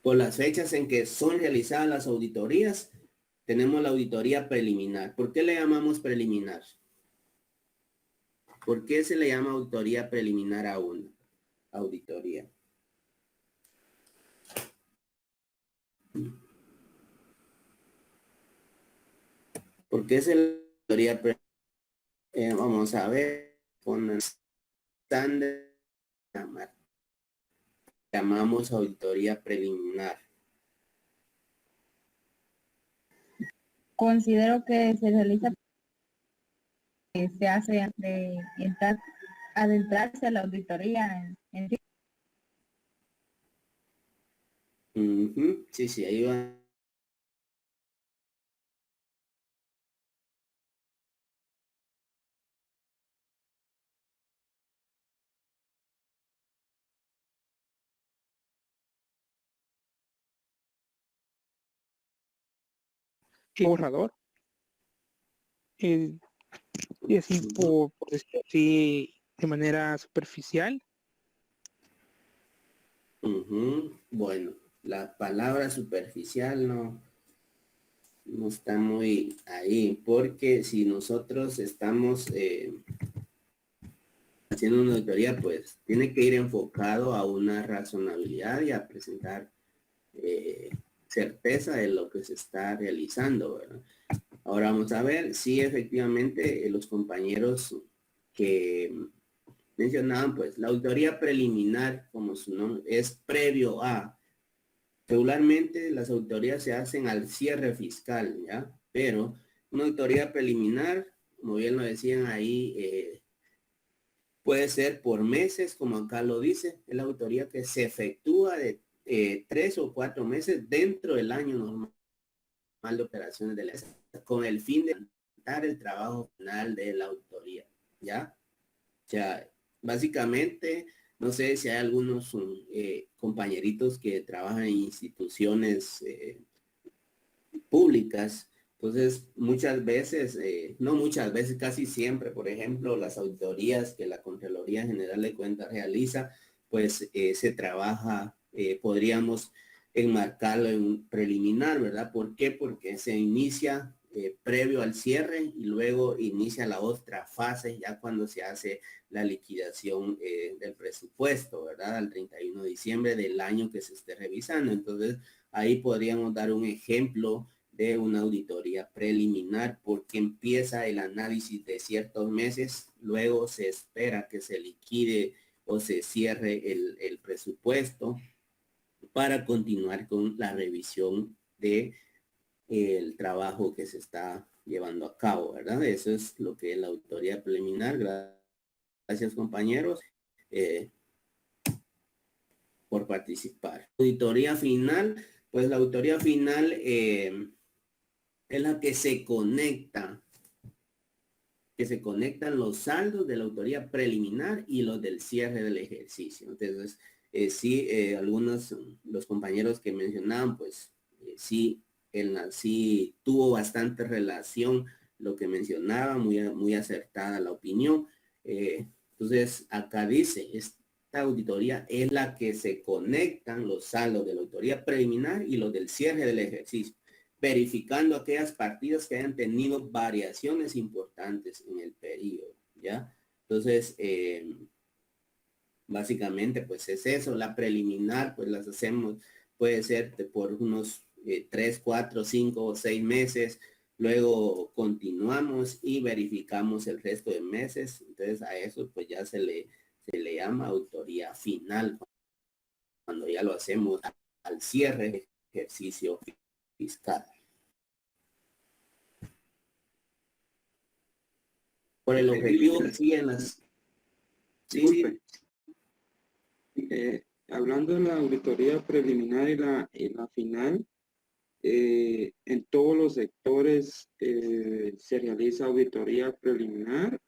S1: Por las fechas en que son realizadas las auditorías, tenemos la auditoría preliminar. ¿Por qué le llamamos preliminar? ¿Por qué se le llama auditoría preliminar a una auditoría? ¿Por qué se le auditoría preliminar? Vamos a ver con el estándar llamamos auditoría preliminar.
S9: Considero que se realiza, que se hace antes de adentrarse a la auditoría en sí.
S1: Sí, ahí va.
S13: Borrador. Y así por decirlo así, de manera superficial.
S1: Bueno, la palabra superficial no está muy ahí, porque si nosotros estamos haciendo una auditoría, pues tiene que ir enfocado a una razonabilidad y a presentar certeza de lo que se está realizando, ¿verdad? Ahora vamos a ver si efectivamente los compañeros que mencionaban, pues la auditoría preliminar, como su nombre, es previo a. Regularmente las auditorías se hacen al cierre fiscal, ¿ya? Pero una auditoría preliminar, como bien lo decían ahí, puede ser por meses, como acá lo dice, es la auditoría que se efectúa de 3 o 4 meses dentro del año normal de operaciones de la ESA, con el fin de dar el trabajo final de la auditoría, ¿ya? O sea, básicamente, no sé si hay algunos compañeritos que trabajan en instituciones públicas, entonces muchas veces, no muchas veces, casi siempre, por ejemplo, las auditorías que la Contraloría General de Cuentas realiza, pues se trabaja, podríamos enmarcarlo en un preliminar, ¿verdad? ¿Por qué? Porque se inicia previo al cierre y luego inicia la otra fase ya cuando se hace la liquidación del presupuesto, ¿verdad? Al 31 de diciembre del año que se esté revisando. Entonces, ahí podríamos dar un ejemplo de una auditoría preliminar porque empieza el análisis de ciertos meses, luego se espera que se liquide o se cierre el presupuesto para continuar con la revisión de el trabajo que se está llevando a cabo, ¿verdad? Eso es lo que es la auditoría preliminar. Gracias, compañeros, por participar. Auditoría final, pues la auditoría final es la que se conectan los saldos de la auditoría preliminar y los del cierre del ejercicio. Entonces, sí, algunos, los compañeros que mencionaban, pues sí, sí tuvo bastante relación lo que mencionaba, muy acertada la opinión. Entonces, acá dice, esta auditoría es la que se conectan los saldos de la auditoría preliminar y los del cierre del ejercicio, verificando aquellas partidas que hayan tenido variaciones importantes en el periodo, ¿ya? Entonces, básicamente, pues es eso, la preliminar, pues las hacemos, puede ser por unos 3, 4, 5 o 6 meses, luego continuamos y verificamos el resto de meses, entonces a eso pues ya se le llama auditoría final, cuando ya lo hacemos al cierre del ejercicio fiscal. Por el objetivo que siguen las...
S5: Disculpe. Hablando de la auditoría preliminar y la final, en todos los sectores se realiza auditoría preliminar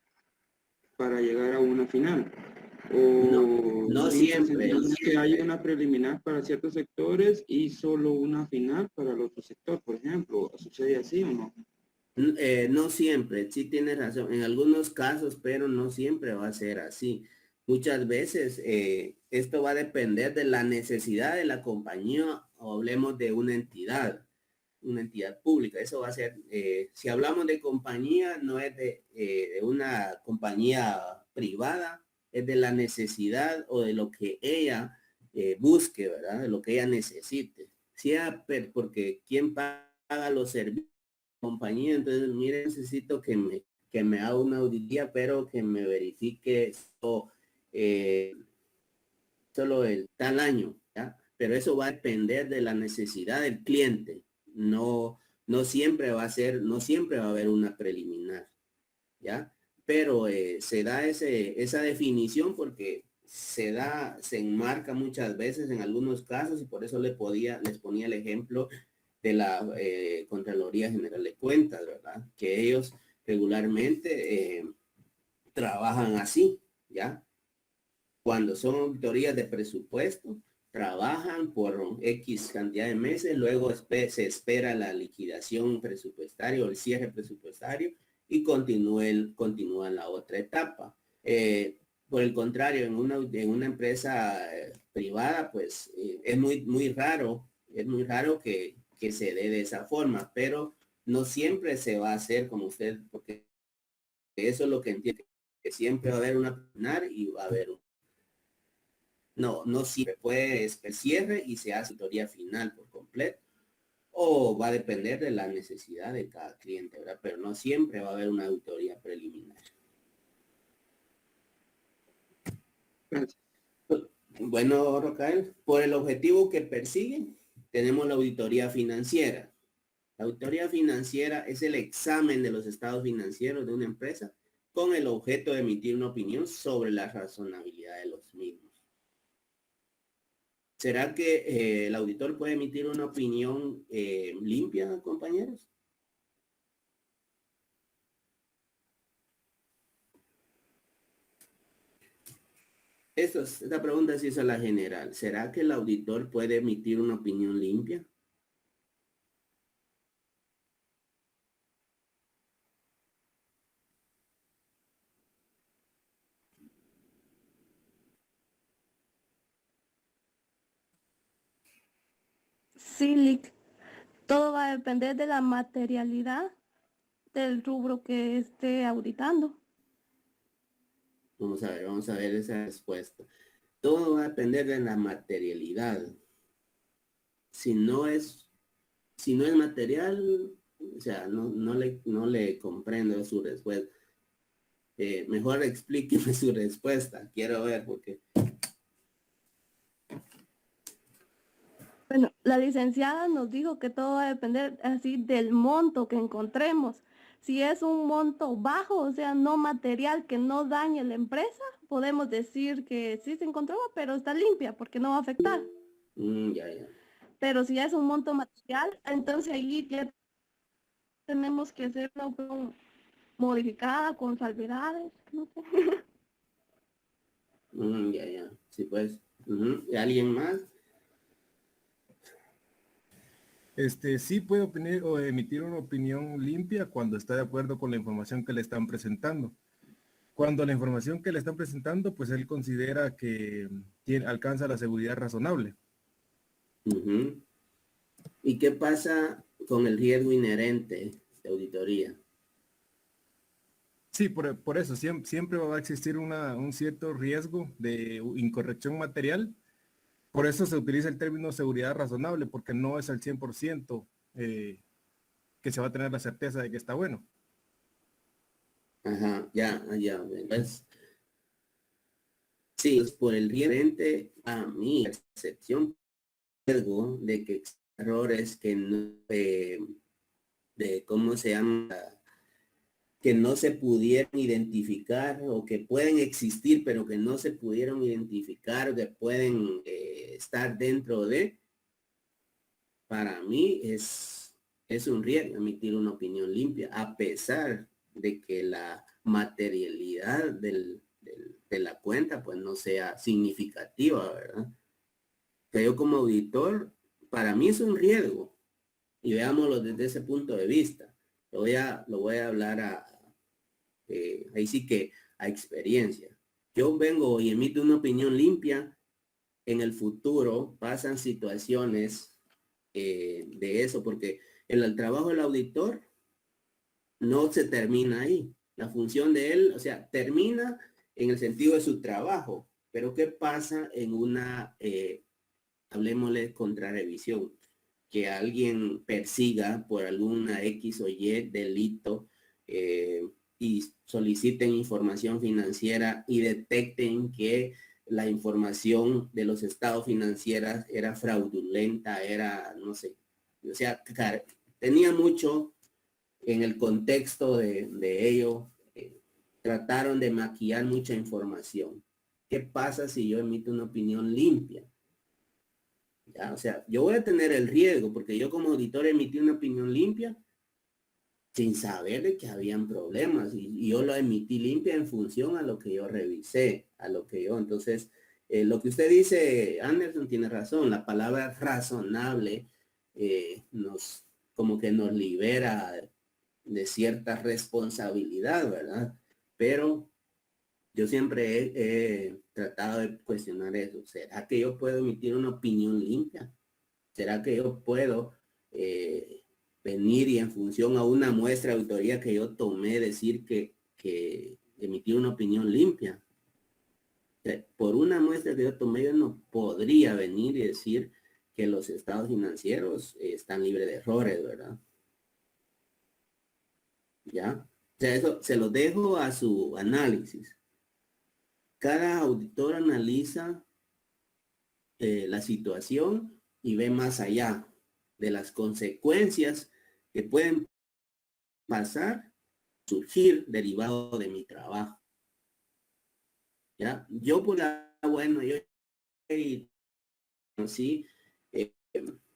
S5: para llegar a una final. O
S1: no siempre.
S5: Que hay una preliminar para ciertos sectores y solo una final para el otro sector, por ejemplo. ¿Sucede así o no?
S1: No siempre, sí tienes razón, en algunos casos, pero no siempre va a ser así. Muchas veces esto va a depender de la necesidad de la compañía o hablemos de una entidad pública. Eso va a ser, si hablamos de compañía, no es de una compañía privada, es de la necesidad o de lo que ella busque, ¿verdad? De lo que ella necesite. Sea porque ¿quién paga los servicios? Compañía, entonces mire, necesito que me haga una auditoría, pero que me verifique solo el tal año, ¿ya? Pero eso va a depender de la necesidad del cliente. No siempre va a haber una preliminar, ¿ya? Pero se da esa definición porque se enmarca muchas veces en algunos casos y por eso les ponía el ejemplo de la Contraloría General de Cuentas, ¿verdad? Que ellos regularmente trabajan así, ¿ya? Cuando son auditorías de presupuesto, trabajan por X cantidad de meses, luego se espera la liquidación presupuestaria o el cierre presupuestario y continúa la otra etapa. Por el contrario, en una empresa privada, pues es muy raro que se dé de esa forma, pero no siempre se va a hacer como usted, porque eso es lo que entiende, que siempre va a haber una preliminar y va a haber no siempre puede cierre y se hace auditoría final por completo, o va a depender de la necesidad de cada cliente, ¿verdad? Pero no siempre va a haber una auditoría preliminar. Bueno, Rocael, por el objetivo que persiguen, tenemos la auditoría financiera. La auditoría financiera es el examen de los estados financieros de una empresa con el objeto de emitir una opinión sobre la razonabilidad de los mismos. ¿Será que el auditor puede emitir una opinión limpia, compañeros? Esta pregunta sí es a la general. ¿Será que el auditor puede emitir una opinión limpia?
S3: Sí, Lick. Todo va a depender de la materialidad del rubro que esté auditando.
S1: Vamos a ver esa respuesta. Todo va a depender de la materialidad. Si no es material, o sea, no le comprendo su respuesta. Mejor explíqueme su respuesta. Quiero ver porque...
S3: Bueno, la licenciada nos dijo que todo va a depender así del monto que encontremos. Si es un monto bajo, o sea, no material que no dañe la empresa, podemos decir que sí se encontró, pero está limpia porque no va a afectar.
S1: Ya.
S3: Pero si es un monto material, entonces ahí ya tenemos que hacer una opinión modificada con salvedades, no sé.
S1: Ya. Sí, pues. ¿Y alguien más?
S2: Sí puede opinar o emitir una opinión limpia cuando está de acuerdo con la información que le están presentando. Cuando la información que le están presentando, pues él considera que alcanza la seguridad razonable.
S1: ¿Y qué pasa con el riesgo inherente de auditoría?
S2: Sí, por eso siempre va a existir un cierto riesgo de incorrección material. Por eso se utiliza el término seguridad razonable, porque no es al 100% que se va a tener la certeza de que está bueno.
S1: Ajá, ya. ¿Ves? Sí, es por el riesgo, a mi percepción, riesgo de que errores que no, de cómo se llama, que no se pudieron identificar o que pueden existir, pero que no se pudieron identificar, que pueden estar dentro de, para mí es un riesgo emitir una opinión limpia, a pesar de que la materialidad de la cuenta pues no sea significativa, ¿verdad? Que yo como auditor, para mí es un riesgo, y veámoslo desde ese punto de vista. Lo voy a hablar ahí sí que a experiencia. Yo vengo y emito una opinión limpia, en el futuro pasan situaciones de eso, porque el trabajo del auditor no se termina ahí. La función de él, o sea, termina en el sentido de su trabajo, pero ¿qué pasa en una, hablemosle, contrarrevisión? Que alguien persiga por alguna X o Y delito y soliciten información financiera y detecten que la información de los estados financieros era fraudulenta, era, no sé, o sea, tenía mucho en el contexto de ello, trataron de maquillar mucha información. ¿Qué pasa si yo emito una opinión limpia? ¿Ya? O sea, yo voy a tener el riesgo porque yo como auditor emití una opinión limpia sin saber de que habían problemas y yo lo emití limpia en función a lo que yo revisé, entonces, lo que usted dice, Anderson, tiene razón, la palabra razonable como que nos libera de cierta responsabilidad, ¿verdad? Pero yo siempre he tratado de cuestionar eso. ¿Será que yo puedo emitir una opinión limpia? ¿Será que yo puedo venir y en función a una muestra de auditoría que yo tomé decir que emití una opinión limpia? O sea, por una muestra que yo tomé, yo no podría venir y decir que los estados financieros están libres de errores, ¿verdad? ¿Ya? O sea, eso se lo dejo a su análisis. Cada auditor analiza la situación y ve más allá de las consecuencias que pueden pasar, surgir derivado de mi trabajo. ¿Ya? Yo por bueno, yo sí,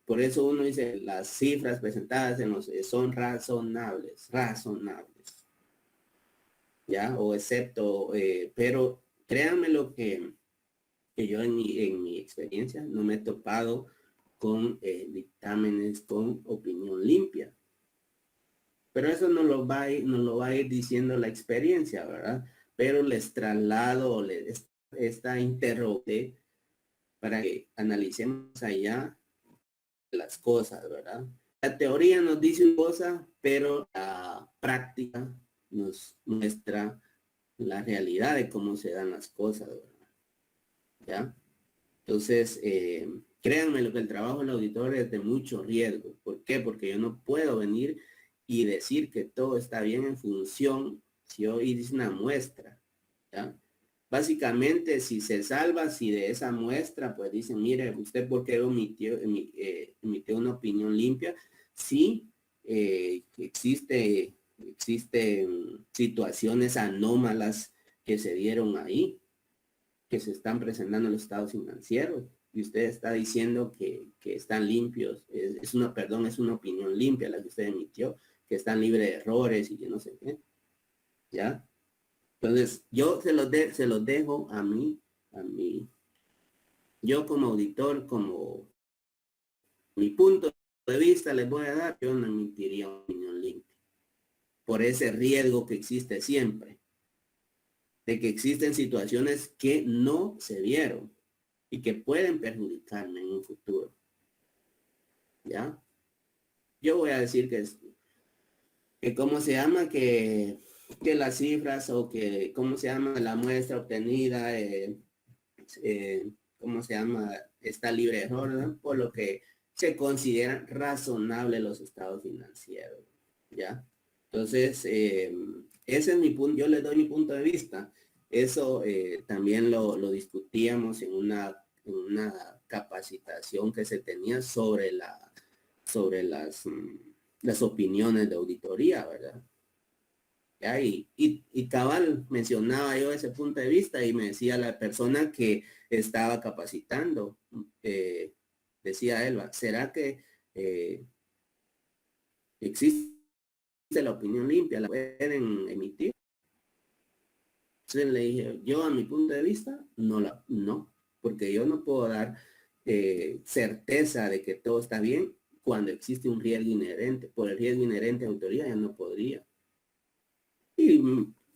S1: por eso uno dice las cifras presentadas en los son razonables, ¿ya? O excepto, pero créanme lo que yo en mi experiencia no me he topado con dictámenes con opinión limpia. Pero eso nos lo va a ir diciendo la experiencia, ¿verdad? Pero les traslado esta interrogación para que analicemos allá las cosas, ¿verdad? La teoría nos dice una cosa, pero la práctica nos muestra la realidad de cómo se dan las cosas, ¿verdad? ¿Ya? Entonces, créanme lo que el trabajo del auditor es de mucho riesgo. ¿Por qué? Porque yo no puedo venir y decir que todo está bien en función si yo hice una muestra, ¿ya? Básicamente, si se salva, si de esa muestra, pues dicen, mire, usted por qué emitió una opinión limpia, sí, existen situaciones anómalas que se dieron ahí, que se están presentando en los estados financieros, y usted está diciendo que están limpios, es una opinión limpia la que usted emitió, que están libres de errores y que no sé qué, ¿ya? Entonces, yo se los dejo a mí, yo como auditor, como mi punto de vista les voy a dar, yo no emitiría una opinión limpia, por ese riesgo que existe siempre, de que existen situaciones que no se vieron y que pueden perjudicarme en un futuro, ¿ya? Yo voy a decir que ¿cómo se llama? Que las cifras o que, ¿cómo se llama? La muestra obtenida, ¿cómo se llama? Está libre de error, ¿no? Por lo que se consideran razonables los estados financieros, ¿ya? Entonces, ese es mi punto, yo les doy mi punto de vista. Eso también lo discutíamos en una capacitación que se tenía sobre las opiniones de auditoría, ¿verdad? ¿Ya? Y cabal mencionaba yo ese punto de vista y me decía la persona que estaba capacitando, decía Elba, ¿será que existe la opinión limpia? ¿La pueden emitir? Entonces le dije, yo a mi punto de vista, no, porque yo no puedo dar certeza de que todo está bien cuando existe un riesgo inherente. Por el riesgo inherente de autoría ya no podría. Y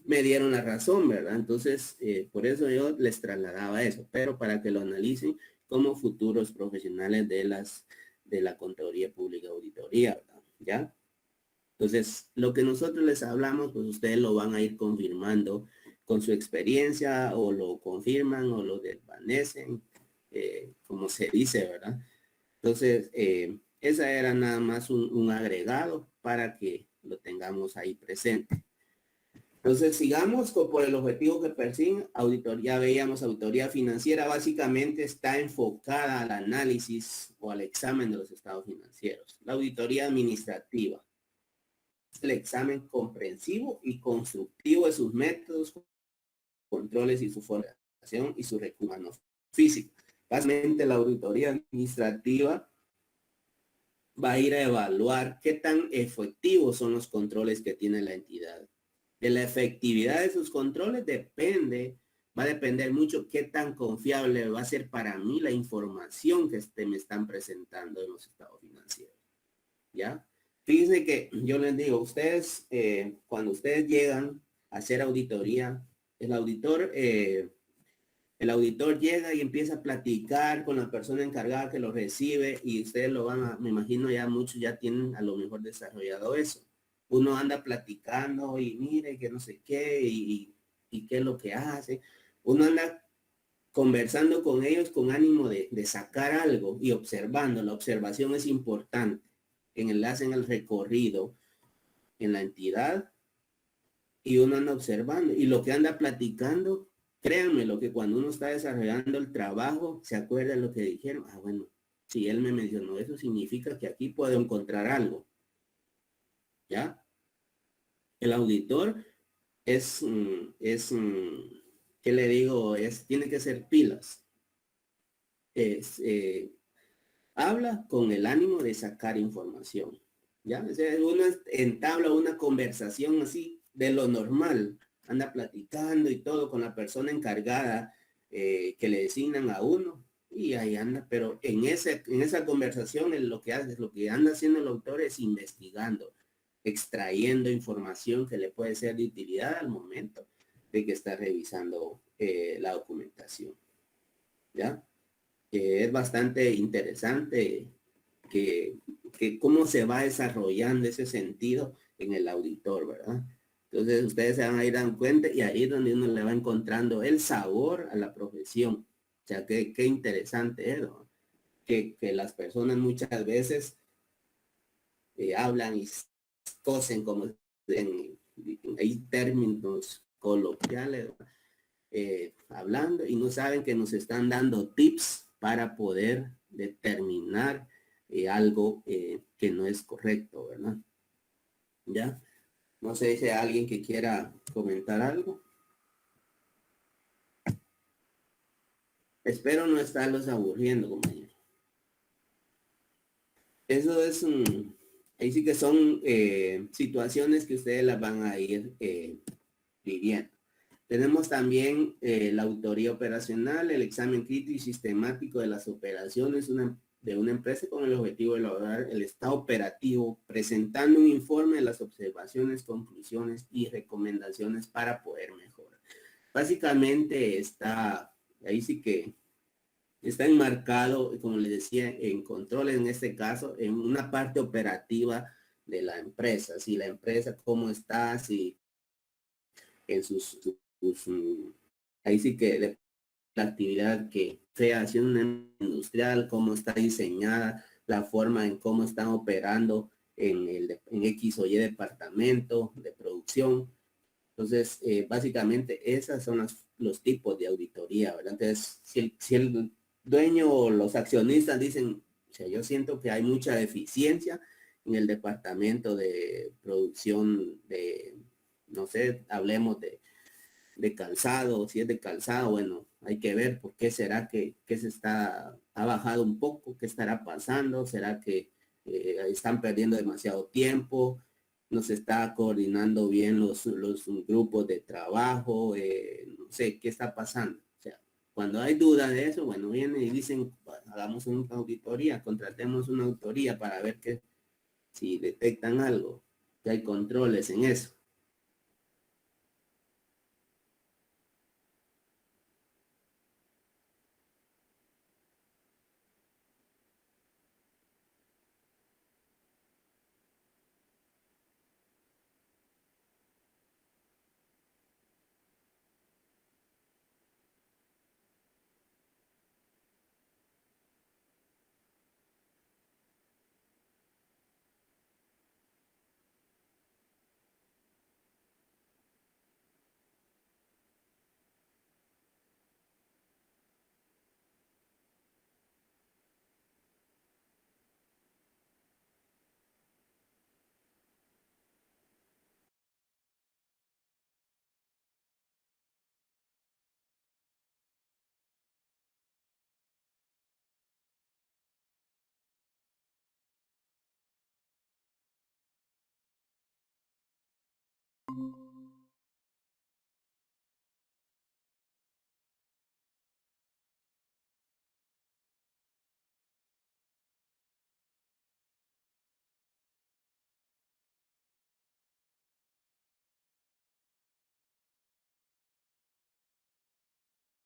S1: me dieron la razón, ¿verdad? Entonces, por eso yo les trasladaba eso, pero para que lo analicen como futuros profesionales de la Contraloría Pública de Auditoría, ¿verdad? ¿Ya? Entonces, lo que nosotros les hablamos, pues ustedes lo van a ir confirmando con su experiencia, o lo confirman o lo desvanecen, como se dice, ¿verdad? Entonces, esa era nada más un agregado para que lo tengamos ahí presente. Entonces, sigamos por el objetivo que persiguen. Auditoría, veíamos auditoría financiera, básicamente está enfocada al análisis o al examen de los estados financieros. La auditoría administrativa es el examen comprensivo y constructivo de sus métodos, controles y su formulación y su recursos humanos físicos. Básicamente, la auditoría administrativa va a ir a evaluar qué tan efectivos son los controles que tiene la entidad. De la efectividad de sus controles va a depender mucho qué tan confiable va a ser para mí la información que me están presentando en los estados financieros. ¿Ya? Fíjense que yo les digo, ustedes, cuando ustedes llegan a hacer auditoría, el auditor llega y empieza a platicar con la persona encargada que lo recibe, y ustedes lo van a, me imagino ya muchos ya tienen a lo mejor desarrollado eso. Uno anda platicando y mire que no sé qué y qué es lo que hace. Uno anda conversando con ellos con ánimo de sacar algo y observando. La observación es importante. En el hacen el recorrido en la entidad y uno anda observando. Y lo que anda platicando, créanme, lo que cuando uno está desarrollando el trabajo, se acuerda de lo que dijeron. Ah, bueno, si él me mencionó eso, significa que aquí puedo encontrar algo. ¿Ya? El auditor ¿qué le digo? Tiene que ser pilas. Habla con el ánimo de sacar información. ¿Ya? O sea, uno entabla una conversación así de lo normal. Anda platicando y todo con la persona encargada que le designan a uno. Y ahí anda, pero en esa conversación lo que anda haciendo el autor es investigando, extrayendo información que le puede ser de utilidad al momento de que está revisando la documentación. ¿Ya? Es bastante interesante que cómo se va desarrollando ese sentido en el auditor, ¿verdad? Entonces ustedes se van a ir dando cuenta y ahí es donde uno le va encontrando el sabor a la profesión. O sea, qué interesante es, ¿no? Que las personas muchas veces hablan y cosen como hay términos coloquiales, hablando y no saben que nos están dando tips para poder determinar algo que no es correcto, ¿verdad? ¿Ya? No sé si hay alguien que quiera comentar algo. Espero no estarlos aburriendo, compañeros. Eso es ahí sí que son situaciones que ustedes las van a ir viviendo. Tenemos también la auditoría operacional, el examen crítico y sistemático de las operaciones de una empresa con el objetivo de lograr el estado operativo, presentando un informe de las observaciones, conclusiones y recomendaciones para poder mejorar. Básicamente ahí sí que está enmarcado, como les decía, en controles, en este caso, en una parte operativa de la empresa. Si la empresa, cómo está, si en ahí sí que la actividad que sea haciendo una industrial, cómo está diseñada, la forma en cómo están operando en X o Y departamento de producción. Entonces, básicamente, esos son los tipos de auditoría, ¿verdad? Entonces, si el dueño o los accionistas dicen, o sea, yo siento que hay mucha deficiencia en el departamento de producción de, no sé, hablemos de calzado, si es de calzado, bueno, hay que ver por qué será que ha bajado un poco, qué estará pasando, será que están perdiendo demasiado tiempo, no se está coordinando bien los grupos de trabajo, no sé, qué está pasando. O sea, cuando hay duda de eso, bueno, vienen y dicen, bueno, hagamos una auditoría, contratemos una auditoría para ver si detectan algo, que hay controles en eso.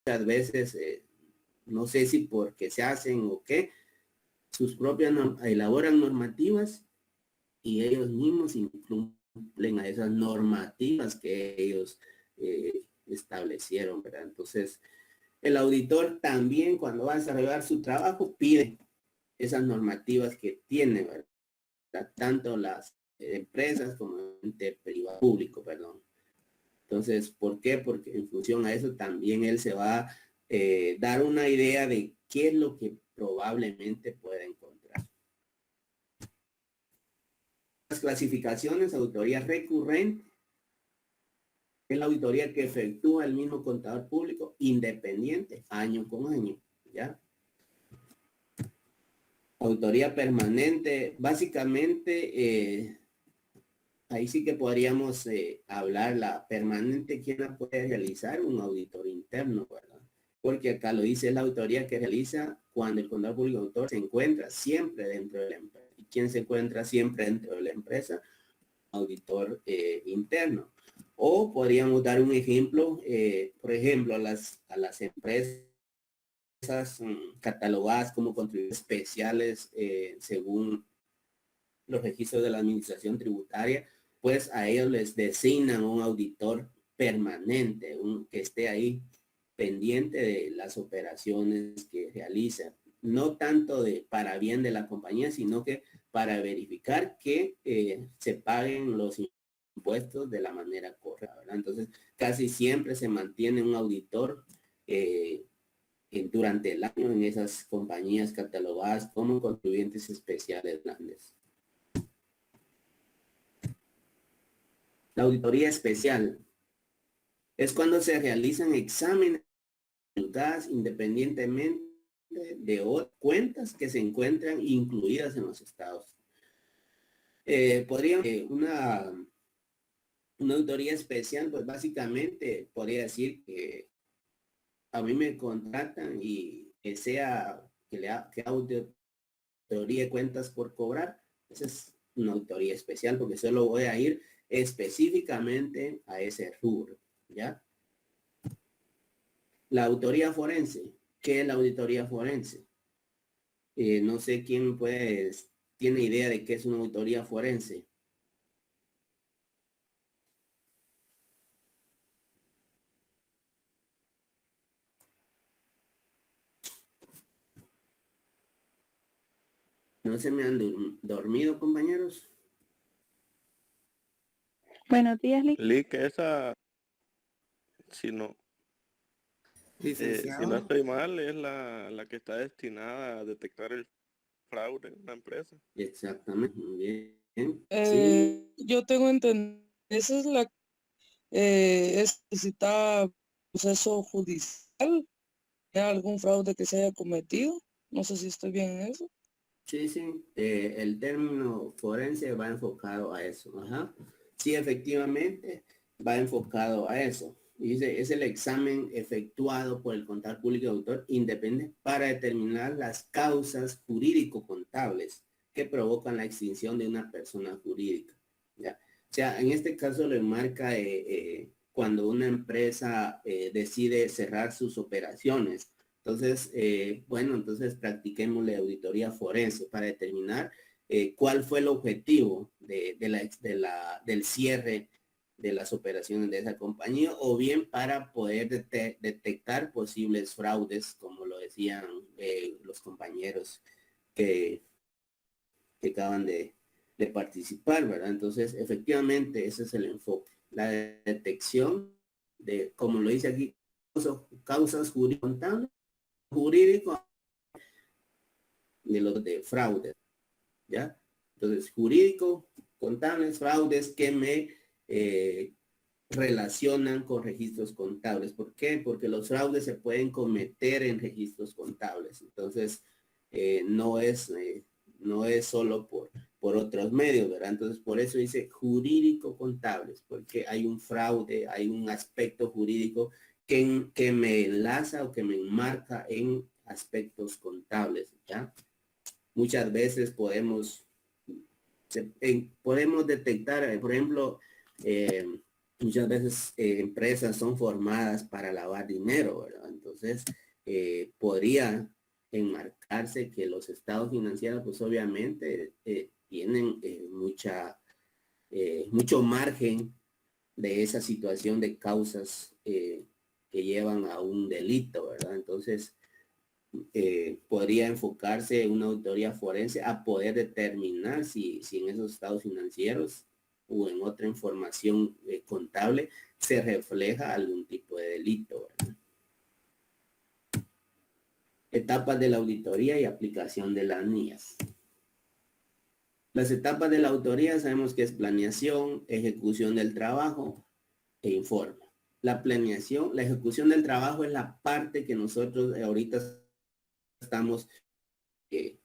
S1: Muchas veces, no sé si porque se hacen o qué, sus propias elaboran normativas y ellos mismos incumplen a esas normativas que ellos establecieron, ¿verdad? Entonces, el auditor también cuando va a desarrollar su trabajo pide esas normativas que tiene, ¿verdad? Tanto las empresas como el ente privado público, perdón. Entonces, ¿por qué? Porque en función a eso también él se va a dar una idea de qué es lo que probablemente pueda encontrar. Las clasificaciones, auditoría recurrente, es la auditoría que efectúa el mismo contador público independiente, año con año, ¿ya? Auditoría permanente, básicamente, ahí sí que podríamos hablar la permanente, ¿quién la puede realizar? Un auditor interno, ¿verdad? Porque acá lo dice, es la auditoría que realiza cuando el contador público auditor se encuentra siempre dentro de la empresa. ¿Y quién se encuentra siempre dentro de la empresa? Auditor interno. O podríamos dar un ejemplo, por ejemplo, a las empresas catalogadas como contribuyentes especiales según los registros de la administración tributaria, pues a ellos les designan un auditor permanente, que esté ahí pendiente de las operaciones que realizan, no tanto para bien de la compañía, sino que para verificar que se paguen los impuestos de la manera correcta, ¿verdad? Entonces, casi siempre se mantiene un auditor durante el año en esas compañías catalogadas como contribuyentes especiales grandes. La auditoría especial es cuando se realizan exámenes independientemente de cuentas que se encuentran incluidas en los estados. Una auditoría especial, pues básicamente podría decir que a mí me contratan y que auditoría de cuentas por cobrar. Esa es una auditoría especial porque solo voy a ir específicamente a ese rubro, ¿ya? La auditoría forense. ¿Qué es la auditoría forense? No sé quién tiene idea de qué es una auditoría forense. ¿No se me han dormido, compañeros?
S9: Buenos días, Lick.
S8: Lick, esa, si no
S4: Licenciado.
S8: estoy mal, es la que está destinada a detectar el fraude en una empresa.
S1: Exactamente, muy bien.
S12: Yo tengo entendido, esa es la necesita proceso judicial, algún fraude que se haya cometido. No sé si estoy bien en eso.
S1: Sí, sí, el término forense va enfocado a eso. Ajá. Sí, efectivamente, va enfocado a eso. Y dice, es el examen efectuado por el contador público y auditor independiente para determinar las causas jurídico-contables que provocan la extinción de una persona jurídica. ¿Ya? O sea, en este caso lo enmarca cuando una empresa decide cerrar sus operaciones. Entonces, entonces practiquemos la auditoría forense para determinar cuál fue el objetivo del cierre de las operaciones de esa compañía, o bien para poder detectar posibles fraudes, como lo decían los compañeros que acaban de participar, ¿verdad? Entonces, efectivamente, ese es el enfoque. La detección de, como lo dice aquí, causas jurídico-contables, jurídico de los de fraude, ¿ya? Entonces, jurídico, contables, fraudes que me relacionan con registros contables. ¿Por qué? Porque los fraudes se pueden cometer en registros contables. Entonces, no es solo por otros medios, ¿verdad? Entonces, por eso dice jurídico contables, porque hay un fraude, hay un aspecto jurídico que me enlaza o que me enmarca en aspectos contables, ¿ya? Muchas veces podemos detectar, por ejemplo, muchas veces empresas son formadas para lavar dinero, ¿verdad? Entonces, podría enmarcarse que los estados financieros, pues obviamente tienen mucho margen de esa situación de causas que llevan a un delito, ¿verdad? Entonces, podría enfocarse una auditoría forense a poder determinar si en esos estados financieros o en otra información contable se refleja algún tipo de delito, ¿verdad? Etapas de la auditoría y aplicación de las NIAS. Las etapas de la auditoría sabemos que es planeación, ejecución del trabajo e informe. La planeación, la ejecución del trabajo es la parte que nosotros ahorita estamos en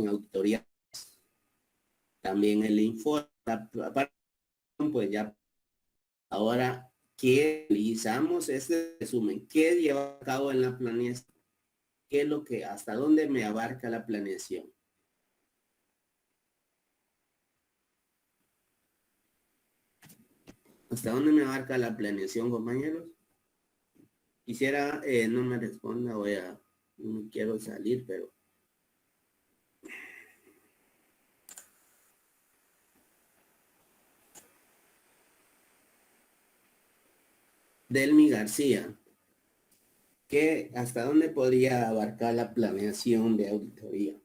S1: auditoría. También el informe, pues ya ahora, ¿qué realizamos? Este resumen, ¿qué lleva a cabo en la planeación? ¿Qué es lo que, hasta dónde me abarca la planeación? ¿Hasta dónde me abarca la planeación, compañeros? Quisiera, no me responda, no quiero salir, pero Delmi García, ¿hasta dónde podría abarcar la planeación de auditoría?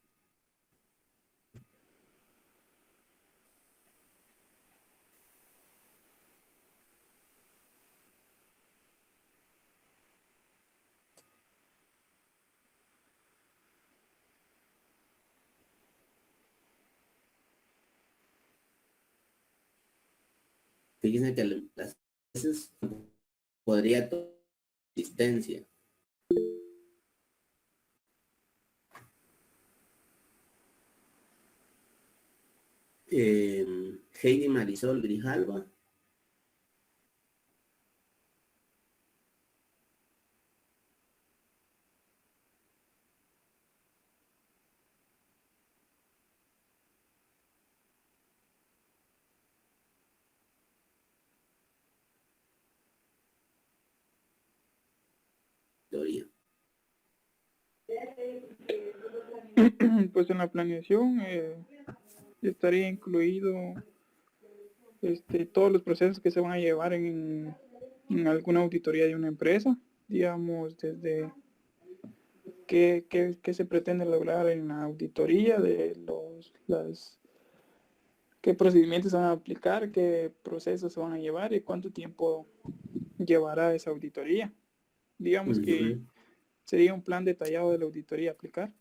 S1: Fíjense que las veces podría tomar asistencia. Heidi Marisol Grijalva. Teoría.
S13: Pues en la planeación estaría incluido todos los procesos que se van a llevar en alguna auditoría de una empresa, digamos, desde qué se pretende lograr en la auditoría, de qué procedimientos se van a aplicar, qué procesos se van a llevar y cuánto tiempo llevará esa auditoría. Digamos que sería un plan detallado de la auditoría a aplicar.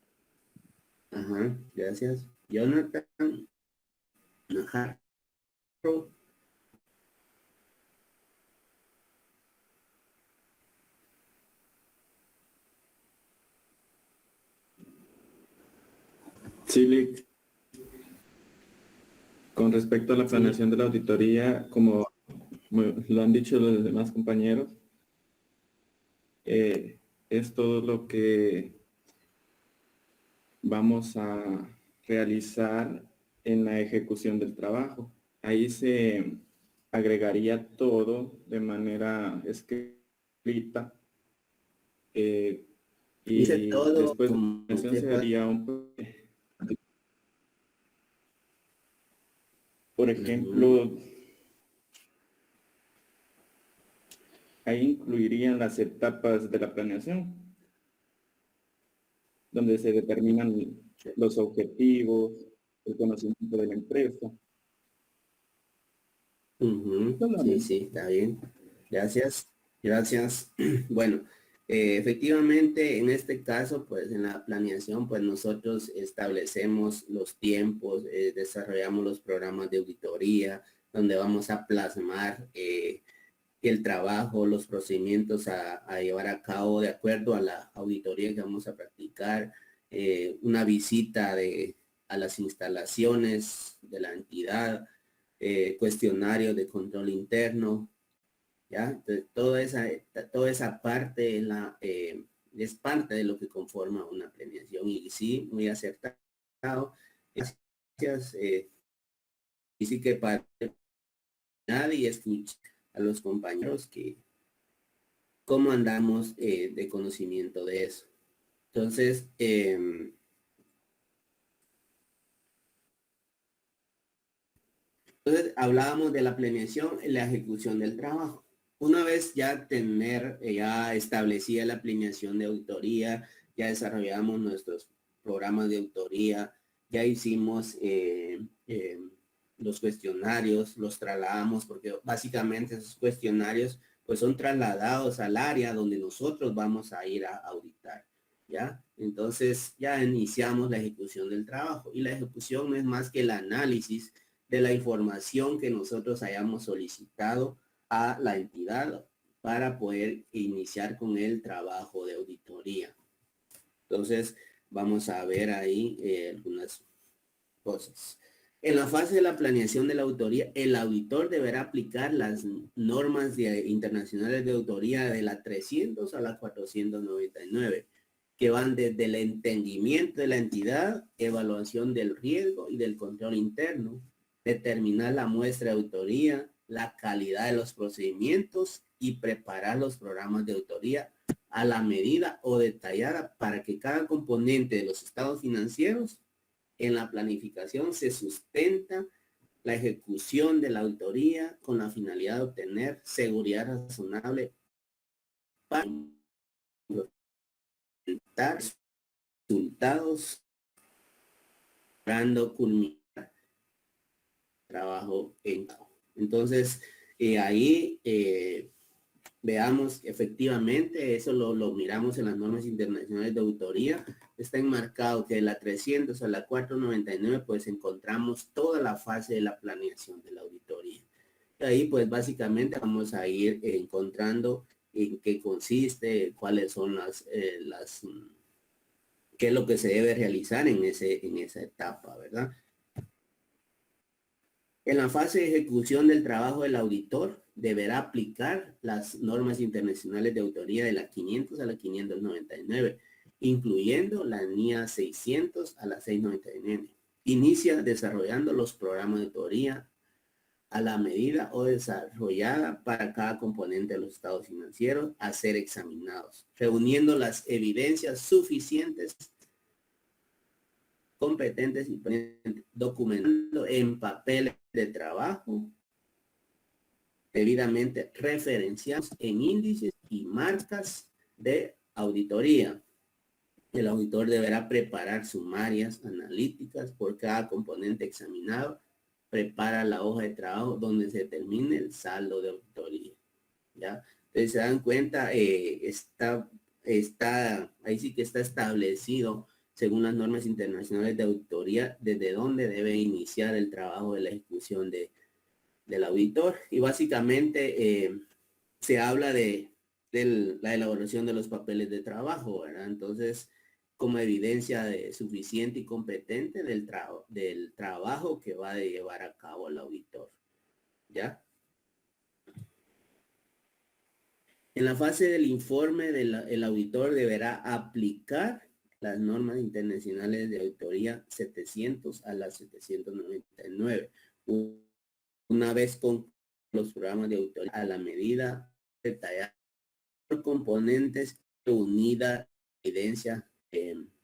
S1: Ajá, gracias. Jonathan. Ajá.
S5: Sí, con respecto a la planeación de la auditoría, como lo han dicho los demás compañeros, es todo lo que vamos a realizar en la ejecución del trabajo. Ahí se agregaría todo de manera escrita y
S1: todo
S5: después se haría por ejemplo, ahí incluirían las etapas de la planeación, donde se determinan los objetivos, el conocimiento de la empresa.
S1: Sí, sí, está bien. Gracias. Gracias. Bueno, efectivamente, en este caso, pues en la planeación, pues nosotros establecemos los tiempos, desarrollamos los programas de auditoría, donde vamos a plasmar el trabajo, los procedimientos a llevar a cabo de acuerdo a la auditoría que vamos a practicar, una visita a las instalaciones de la entidad, cuestionarios de control interno, ¿ya? Entonces, toda esa parte es parte de lo que conforma una planeación y sí, muy acertado. Gracias. Y sí que para nadie escucha a los compañeros que cómo andamos de conocimiento de eso. Entonces, hablábamos de la planeación y la ejecución del trabajo. una vez ya ya establecida la planeación de auditoría, ya desarrollamos nuestros programas de auditoría, ya hicimos los cuestionarios, los trasladamos, porque básicamente esos cuestionarios pues son trasladados al área donde nosotros vamos a ir a auditar, ¿ya? Entonces ya iniciamos la ejecución del trabajo, y la ejecución no es más que el análisis de la información que nosotros hayamos solicitado a la entidad para poder iniciar con el trabajo de auditoría. Entonces vamos a ver ahí algunas cosas. En la fase de la planeación de la auditoría, el auditor deberá aplicar las normas internacionales de auditoría de la 300 a la 499, que van desde el entendimiento de la entidad, evaluación del riesgo y del control interno, determinar la muestra de auditoría, la calidad de los procedimientos y preparar los programas de auditoría a la medida o detallada para que cada componente de los estados financieros en la planificación se sustenta la ejecución de la auditoría con la finalidad de obtener seguridad razonable para implementar resultados, logrando culminar trabajo en campo. Entonces, ahí veamos efectivamente, eso lo miramos en las normas internacionales de auditoría. Está enmarcado que de la 300 a la 499 pues encontramos toda la fase de la planeación de la auditoría. Y ahí pues básicamente vamos a ir encontrando en qué consiste, cuáles son qué es lo que se debe realizar en esa etapa, ¿verdad? En la fase de ejecución del trabajo del auditor, deberá aplicar las normas internacionales de auditoría de la 500 a la 599, incluyendo la NIA 600 a la 699. Inicia desarrollando los programas de auditoría a la medida o desarrollada para cada componente de los estados financieros a ser examinados, reuniendo las evidencias suficientes, competentes y documentando en papeles de trabajo debidamente referenciados en índices y marcas de auditoría. El auditor deberá preparar sumarias analíticas por cada componente examinado. Prepara la hoja de trabajo donde se determine el saldo de auditoría, ¿ya? Entonces se dan cuenta, ahí sí que está establecido según las normas internacionales de auditoría desde dónde debe iniciar el trabajo de la ejecución del auditor. Y básicamente se habla de la elaboración de los papeles de trabajo, ¿verdad? Entonces, como evidencia suficiente y competente del trabajo que va a llevar a cabo el auditor, ¿ya? En la fase del informe, el auditor deberá aplicar las normas internacionales de auditoría 700 a las 799. Una vez con los programas de auditoría a la medida detallada por componentes, unida evidencia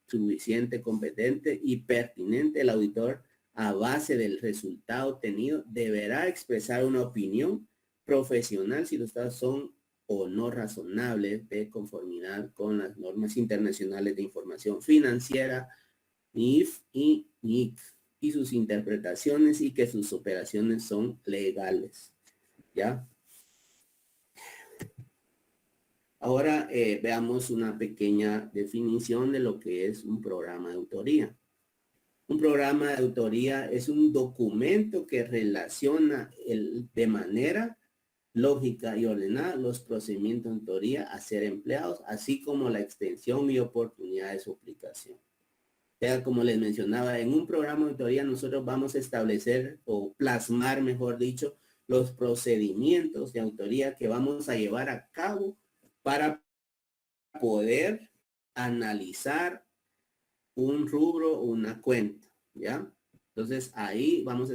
S1: suficiente, competente y pertinente, el auditor, a base del resultado obtenido, deberá expresar una opinión profesional si los estados son o no razonables de conformidad con las normas internacionales de información financiera, NIF y NIC, y sus interpretaciones, y que sus operaciones son legales, ¿ya? Ahora veamos una pequeña definición de lo que es un programa de auditoría. Un programa de auditoría es un documento que relaciona de manera lógica y ordenada los procedimientos de auditoría a ser empleados, así como la extensión y oportunidad de su aplicación. O sea, como les mencionaba, en un programa de auditoría nosotros vamos a establecer o plasmar, mejor dicho, los procedimientos de auditoría que vamos a llevar a cabo para poder analizar un rubro o una cuenta, ¿ya? Entonces ahí vamos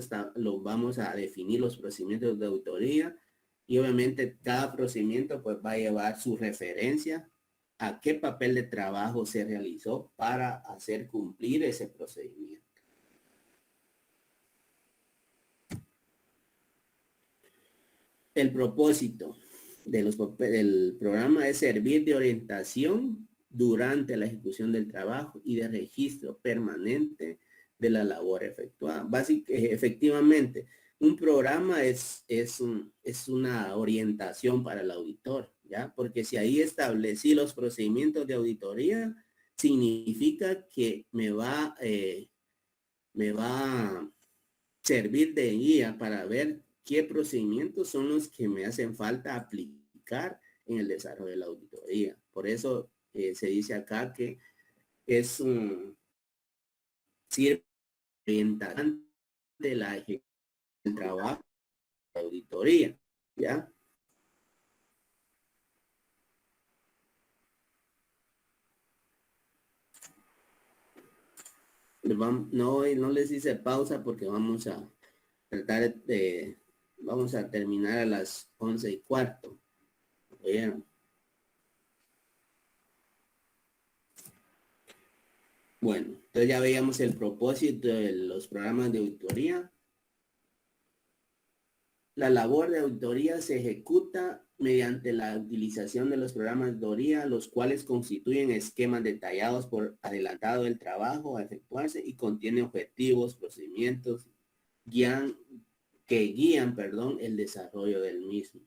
S1: a definir los procedimientos de auditoría, y obviamente cada procedimiento pues va a llevar su referencia a qué papel de trabajo se realizó para hacer cumplir ese procedimiento. El propósito. del programa es servir de orientación durante la ejecución del trabajo y de registro permanente de la labor efectuada. Efectivamente, un programa es una orientación para el auditor, ¿ya? Porque si ahí establecí los procedimientos de auditoría, significa que me va a servir de guía para ver qué procedimientos son los que me hacen falta aplicar en el desarrollo de la auditoría. Por eso se dice acá que es un orientante de la ejecución del trabajo de auditoría, ¿ya? No les hice pausa porque vamos a tratar de, vamos a terminar a las 11:15. ¿Oyeron? Bueno, entonces ya veíamos el propósito de los programas de auditoría. La labor de auditoría se ejecuta mediante la utilización de los programas de auditoría, los cuales constituyen esquemas detallados por adelantado del trabajo a efectuarse y contienen objetivos, procedimientos, que guían el desarrollo del mismo.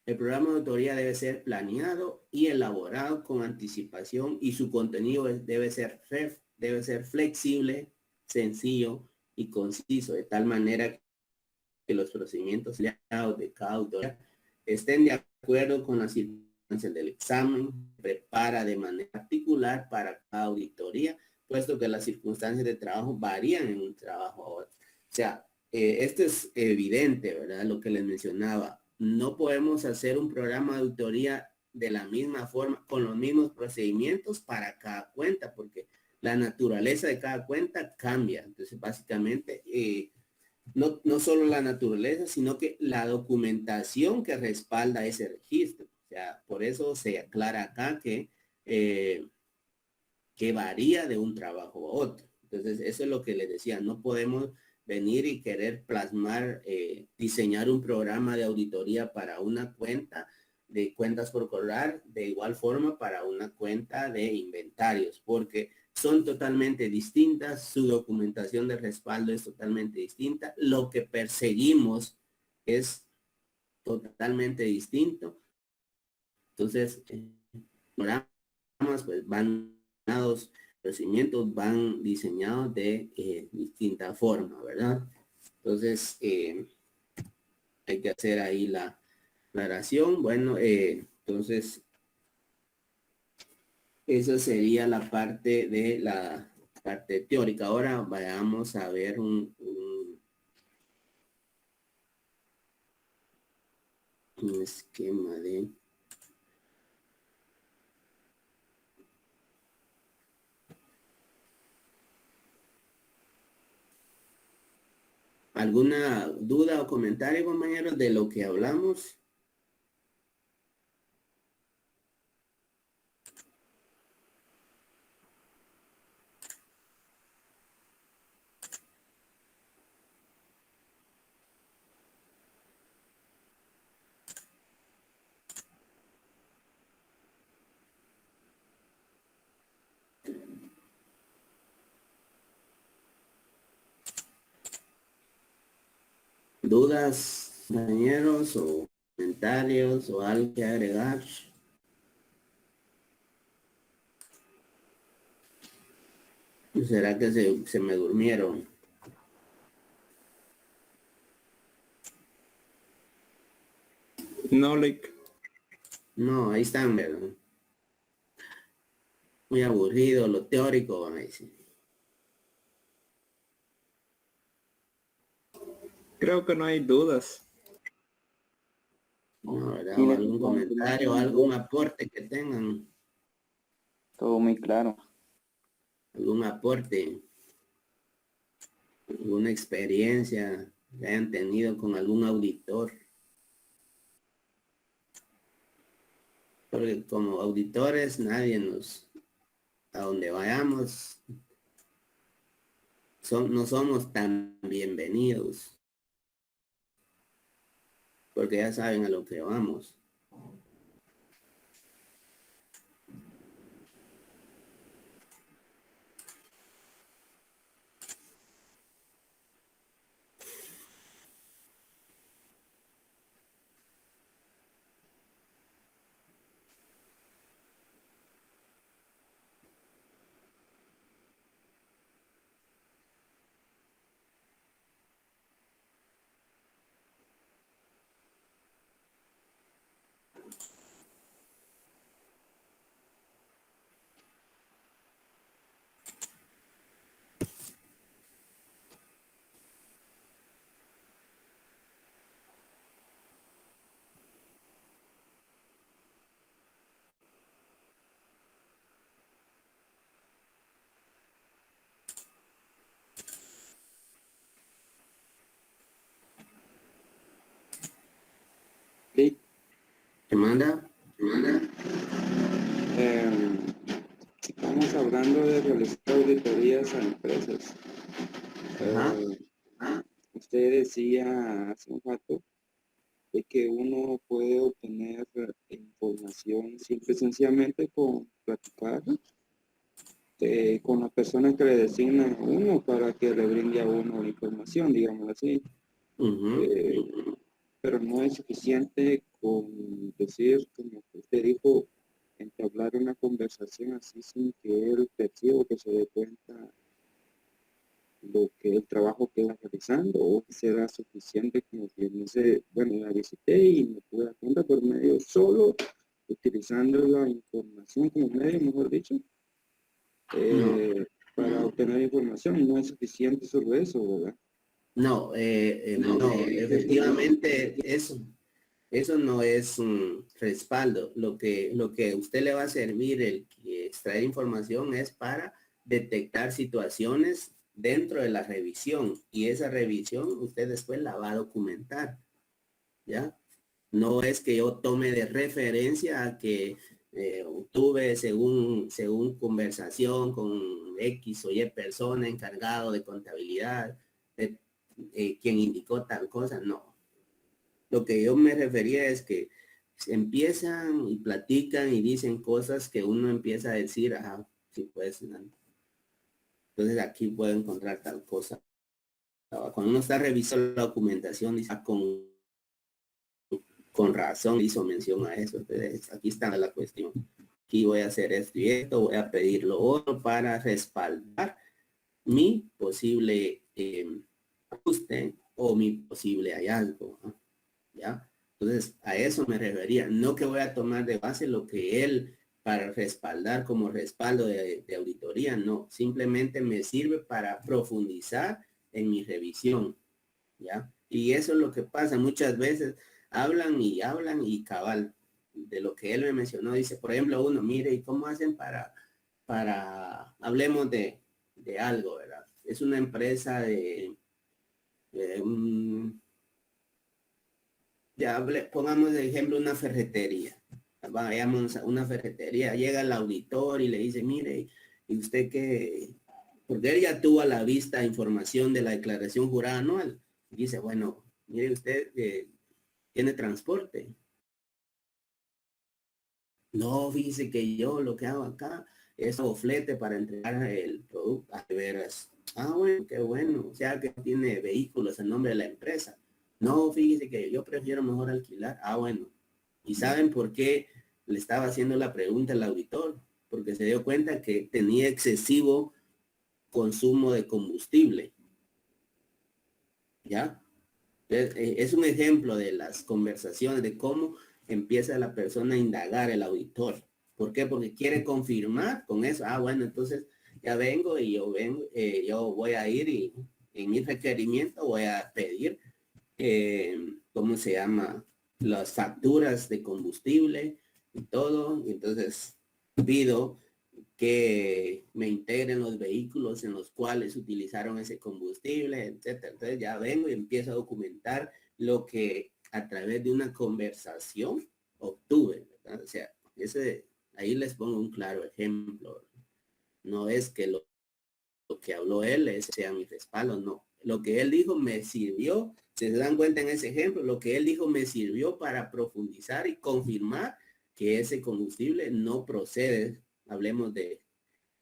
S1: El programa de auditoría debe ser planeado y elaborado con anticipación y su contenido debe ser flexible, sencillo y conciso, de tal manera que los procedimientos de cada auditoría estén de acuerdo con las circunstancias del examen, prepara de manera particular para cada auditoría, puesto que las circunstancias de trabajo varían en un trabajo a otro. O sea, esto es evidente, ¿verdad? Lo que les mencionaba. No podemos hacer un programa de auditoría de la misma forma, con los mismos procedimientos para cada cuenta, porque la naturaleza de cada cuenta cambia. Entonces, básicamente, no solo la naturaleza, sino que la documentación que respalda ese registro. O sea, por eso se aclara acá que varía de un trabajo a otro. Entonces, eso es lo que les decía. No podemos venir y querer plasmar, diseñar un programa de auditoría para una cuenta de cuentas por cobrar, de igual forma para una cuenta de inventarios, porque son totalmente distintas, su documentación de respaldo es totalmente distinta, lo que perseguimos es totalmente distinto. Entonces, programas pues van dados, procedimientos van diseñados de distinta forma, ¿verdad? Entonces, hay que hacer ahí la aclaración. Bueno, entonces, esa sería la parte de la parte teórica. Ahora vayamos a ver un esquema de... ¿Alguna duda o comentario, compañeros, de lo que hablamos? ¿Dudas, compañeros, o comentarios, o algo que agregar? ¿Será que se me durmieron?
S5: No, like.
S1: No, ahí están, ¿verdad? Muy aburrido, lo teórico, van a decir.
S5: Creo que no hay dudas.
S1: No, ¿verdad? O algún comentario, algún aporte que tengan.
S14: Todo muy claro.
S1: Algún aporte, alguna experiencia que hayan tenido con algún auditor. Porque como auditores nadie a donde vayamos, no somos tan bienvenidos. porque ya saben a lo que vamos.
S5: Sí.
S1: ¿Te manda?
S5: Estamos hablando de realizar auditorías a empresas. Usted decía hace un rato de que uno puede obtener información simple y sencillamente con platicar con la persona que le designan a uno para que le brinde a uno la información, digamos así. Pero no es suficiente con decir, como usted dijo, entablar una conversación así sin que él perciba, que se dé cuenta lo que el trabajo que va realizando, o será suficiente como que no sé, bueno, la visité y me pude dar cuenta por medio solo, utilizando la información como medio, mejor dicho, para obtener información. No es suficiente solo eso, ¿verdad?
S1: No, no, efectivamente eso no es un respaldo. Lo que usted le va a servir el extraer información es para detectar situaciones dentro de la revisión, y esa revisión usted después la va a documentar, ¿ya? No es que yo tome de referencia a que tuve según conversación con X o Y persona encargado de contabilidad, quien indicó tal cosa, no. Lo que yo me refería es que empiezan y platican y dicen cosas que uno empieza a decir, ajá, sí, pues, entonces aquí puedo encontrar tal cosa. Cuando uno está revisando la documentación, dice, con razón hizo mención a eso. Entonces, aquí está la cuestión. Aquí voy a hacer esto y esto, voy a pedir lo otro para respaldar mi posible ajuste o mi posible hallazgo, ¿no? ¿Ya? Entonces, a eso me refería. No que voy a tomar de base lo que él para respaldar como respaldo de auditoría, no. Simplemente me sirve para profundizar en mi revisión, ¿ya? Y eso es lo que pasa. Muchas veces hablan y cabal. De lo que él me mencionó, dice, por ejemplo, uno, mire, ¿y cómo hacen hablemos de algo, ¿verdad? Es una empresa pongamos de ejemplo una ferretería. Vayamos a una ferretería, llega el auditor y le dice, mire, ¿y usted qué? Porque él ya tuvo a la vista información de la declaración jurada anual. Y dice, bueno, mire usted, ¿tiene transporte? No, fíjese que yo lo que hago acá es flete para entregar el producto a veras. Ah, bueno, qué bueno. O sea que tiene vehículos en nombre de la empresa. No, fíjese que yo prefiero mejor alquilar. Ah, bueno. ¿Y saben por qué le estaba haciendo la pregunta al auditor? Porque se dio cuenta que tenía excesivo consumo de combustible. ¿Ya? Es un ejemplo de las conversaciones, de cómo empieza la persona a indagar el auditor. ¿Por qué? Porque quiere confirmar con eso. Ah, bueno, entonces ya vengo y yo voy a ir y en mi requerimiento voy a pedir, ¿cómo se llama? Las facturas de combustible y todo. Entonces pido que me integren los vehículos en los cuales utilizaron ese combustible, etcétera. Entonces ya vengo y empiezo a documentar lo que a través de una conversación obtuve, ¿verdad? O sea, ahí les pongo un claro ejemplo. No es que lo que habló él sea mi respaldo, no. lo que él dijo me sirvió, si se dan cuenta en ese ejemplo, lo que él dijo me sirvió para profundizar y confirmar que ese combustible no procede, hablemos del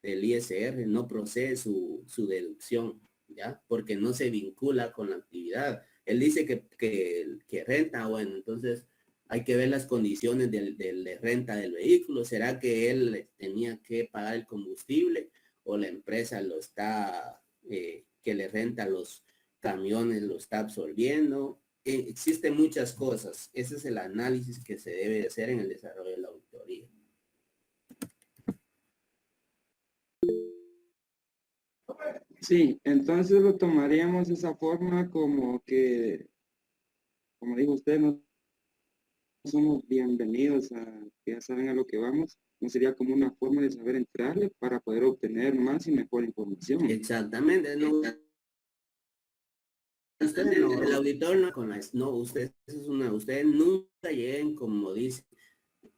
S1: ISR, no procede su deducción, ¿ya? Porque no se vincula con la actividad. Él dice que renta, bueno, entonces hay que ver las condiciones de renta del vehículo. ¿Será que él tenía que pagar el combustible o la empresa lo está, que le renta los camiones, lo está absorbiendo? Existen muchas cosas. Ese es el análisis que se debe hacer en el desarrollo de la auditoría.
S5: Sí, entonces lo tomaríamos de esa forma como que, como dijo usted, no somos bienvenidos a, ya saben a lo que vamos, no sería como una forma de saber entrarle para poder obtener más y mejor información.
S1: Exactamente, no. Usted no, el auditor no con ustedes nunca lleguen, como dice,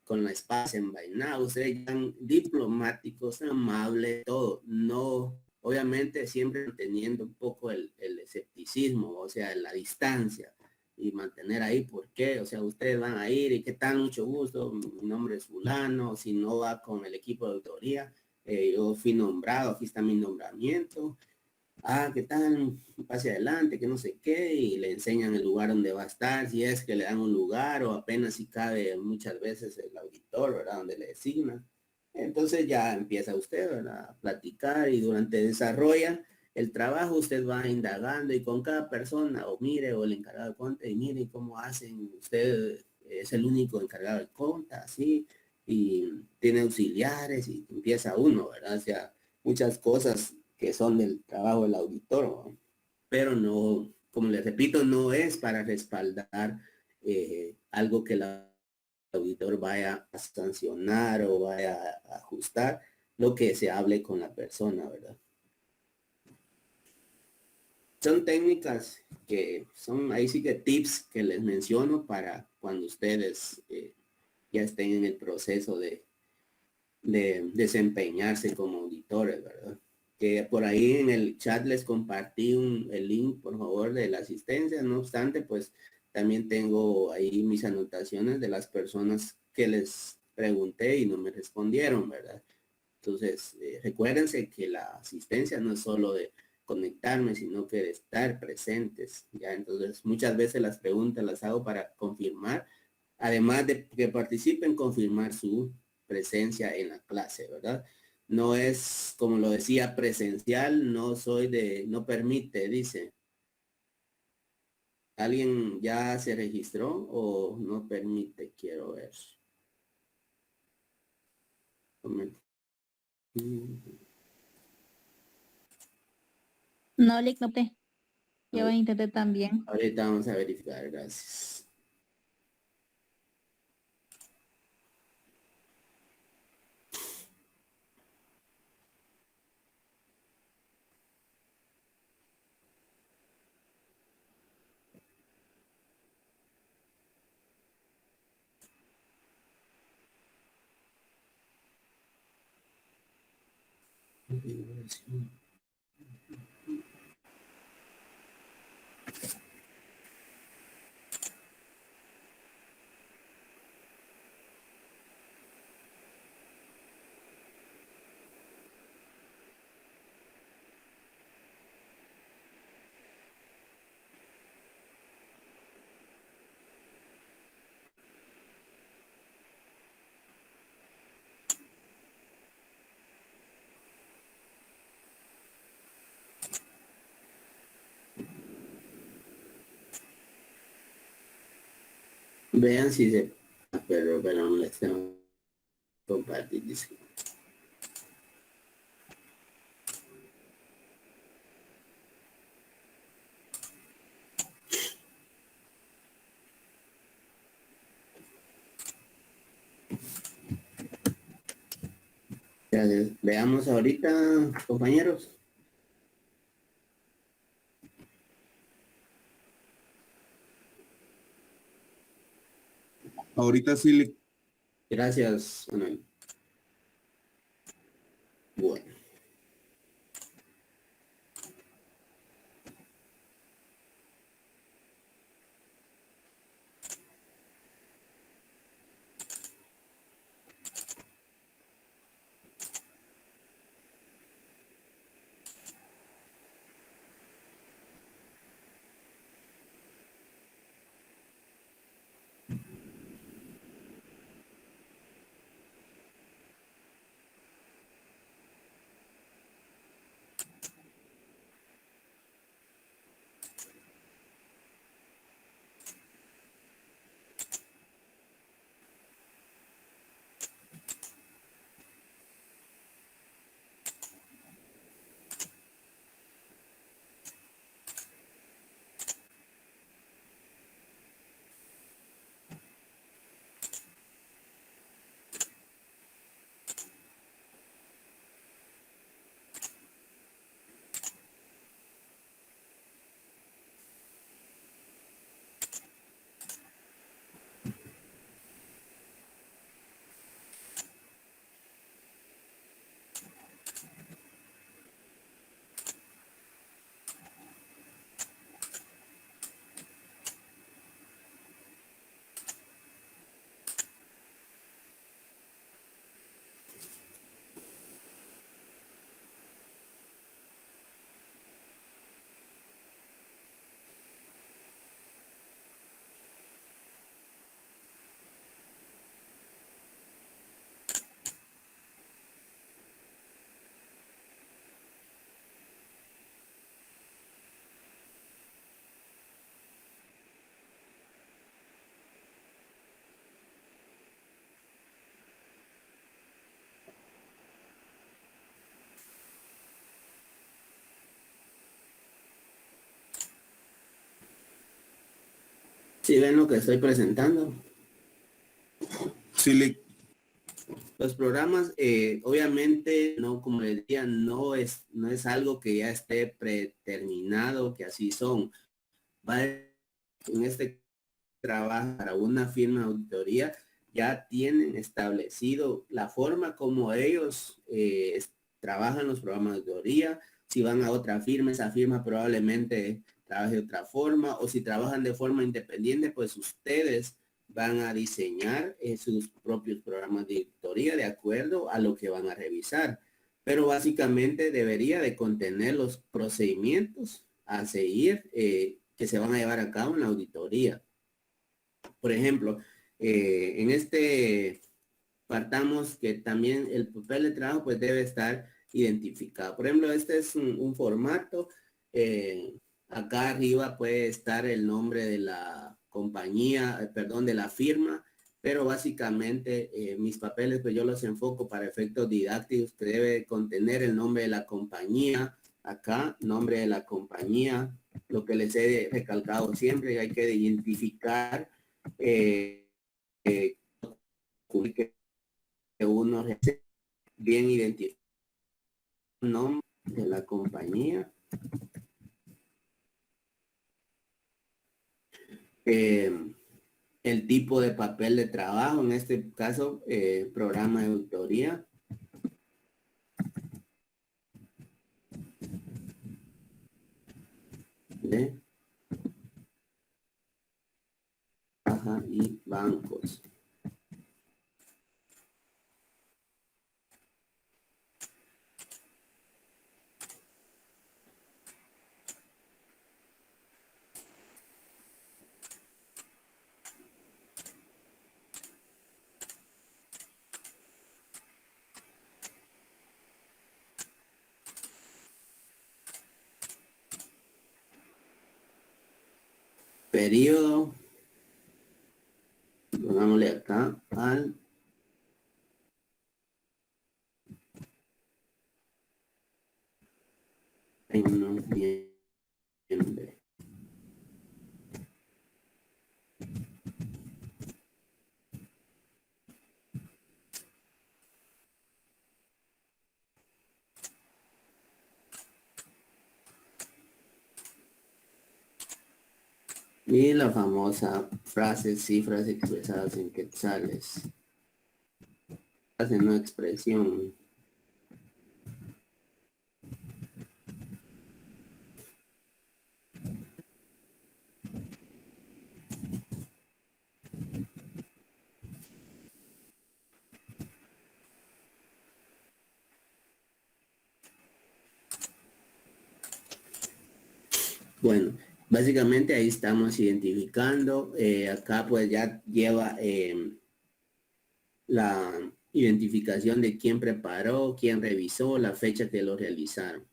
S1: con la espada envainada, ustedes llegan diplomáticos, amables, todo, no, obviamente siempre manteniendo un poco el escepticismo, o sea, la distancia, y mantener ahí, ¿por qué? O sea, ustedes van a ir y qué tal, mucho gusto, mi nombre es fulano, si no va con el equipo de auditoría, yo fui nombrado, aquí está mi nombramiento, ¿qué tal? Pase adelante, que no sé qué, y le enseñan el lugar donde va a estar, si es que le dan un lugar o apenas si cabe muchas veces el auditor, ¿verdad? Donde le designan. Entonces ya empieza usted, ¿verdad? A platicar y durante desarrolla el trabajo, usted va indagando y con cada persona, o mire, o el encargado de cuenta, y mire cómo hacen, usted es el único encargado de cuenta, así, y tiene auxiliares y empieza uno, ¿verdad? O sea, muchas cosas que son del trabajo del auditor, ¿no? Pero no, como les repito, no es para respaldar algo que el auditor vaya a sancionar o vaya a ajustar lo que se hable con la persona, ¿verdad? Son técnicas que son, ahí sí que tips que les menciono para cuando ustedes ya estén en el proceso de desempeñarse como auditores, ¿verdad? Que por ahí en el chat les compartí el link, por favor, de la asistencia. No obstante, pues también tengo ahí mis anotaciones de las personas que les pregunté y no me respondieron, ¿verdad? Entonces, recuérdense que la asistencia no es solo de conectarme, sino que de estar presentes, ¿ya? Entonces, muchas veces las preguntas las hago para confirmar, además de que participen, confirmar su presencia en la clase, ¿verdad? No es, como lo decía, presencial, no permite, dice. ¿Alguien ya se registró o no permite? Quiero ver.
S9: No, Lick, no te. Yo intenté también.
S1: Ahorita vamos a verificar, gracias. Vean si se... Pero no les tengo que compartir. Dice. Veamos ahorita, compañeros.
S7: Ahorita sí.
S1: Gracias, Manuel. Bueno. ¿Sí ven lo que estoy presentando?
S7: Sí,
S1: Los programas, obviamente, no, como les decía, no es algo que ya esté predeterminado, que así son. Va en este trabajo para una firma de auditoría, ya tienen establecido la forma como ellos trabajan los programas de auditoría. Si van a otra firma, esa firma probablemente trabaje de otra forma, o si trabajan de forma independiente, pues ustedes van a diseñar sus propios programas de auditoría de acuerdo a lo que van a revisar. Pero básicamente debería de contener los procedimientos a seguir que se van a llevar a cabo en la auditoría. Por ejemplo, en este partamos que también el papel de trabajo pues debe estar identificado. Por ejemplo, este es un formato. Acá arriba puede estar el nombre de la compañía, perdón, de la firma, pero básicamente mis papeles pues yo los enfoco para efectos didácticos, que debe contener el nombre de la compañía. Acá, nombre de la compañía, lo que les he recalcado siempre, hay que identificar que uno bien identifica el nombre de la compañía, el tipo de papel de trabajo, en este caso programa de auditoría, de caja y bancos. Periodo, pongámosle acá al noviembre. Y la famosa frase, cifras expresadas en quetzales. Frase no expresión. Bueno, básicamente ahí estamos identificando. Acá pues ya lleva la identificación de quién preparó, quién revisó, la fecha que lo realizaron.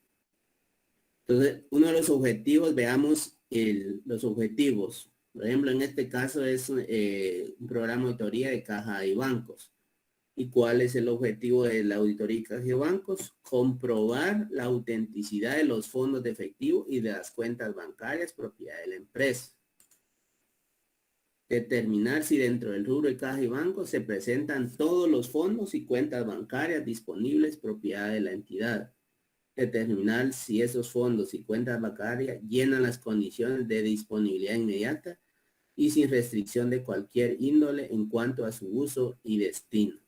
S1: Entonces, uno de los objetivos, veamos los objetivos. Por ejemplo, en este caso es un programa de auditoría de caja y bancos. ¿Y cuál es el objetivo de la auditoría de caja y bancos? Comprobar la autenticidad de los fondos de efectivo y de las cuentas bancarias propiedad de la empresa. Determinar si dentro del rubro de caja y bancos se presentan todos los fondos y cuentas bancarias disponibles propiedad de la entidad. Determinar si esos fondos y cuentas bancarias llenan las condiciones de disponibilidad inmediata y sin restricción de cualquier índole en cuanto a su uso y destino.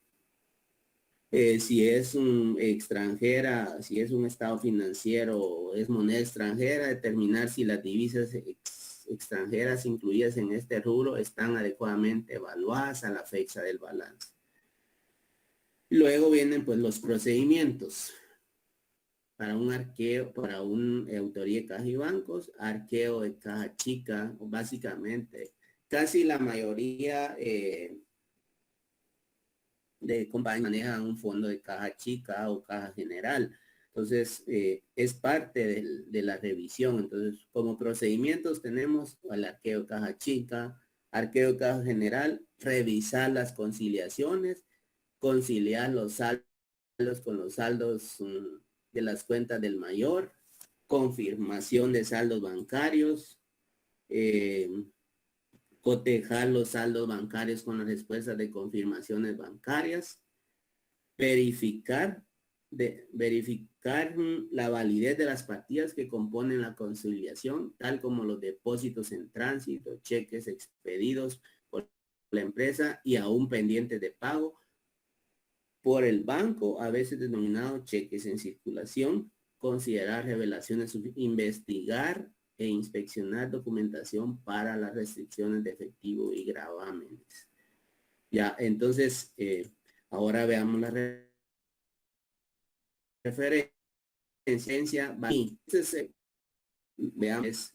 S1: Si es un extranjera, si es un estado financiero o es moneda extranjera, determinar si las divisas extranjeras incluidas en este rubro están adecuadamente evaluadas a la fecha del balance. Luego vienen pues los procedimientos. Para un arqueo, para un auditoría de caja y bancos, arqueo de caja chica, básicamente casi la mayoría de compañías manejan un fondo de caja chica o caja general. Entonces, es parte de la revisión. Entonces, como procedimientos tenemos el arqueo de caja chica, arqueo de caja general, revisar las conciliaciones, conciliar los saldos con los saldos de las cuentas del mayor, confirmación de saldos bancarios, cotejar los saldos bancarios con las respuestas de confirmaciones bancarias, verificar la validez de las partidas que componen la conciliación, tal como los depósitos en tránsito, cheques expedidos por la empresa y aún pendientes de pago por el banco, a veces denominados cheques en circulación, considerar revelaciones, investigar e inspeccionar documentación para las restricciones de efectivo y gravámenes. Ya, entonces, ahora veamos la referencia. Entonces, veamos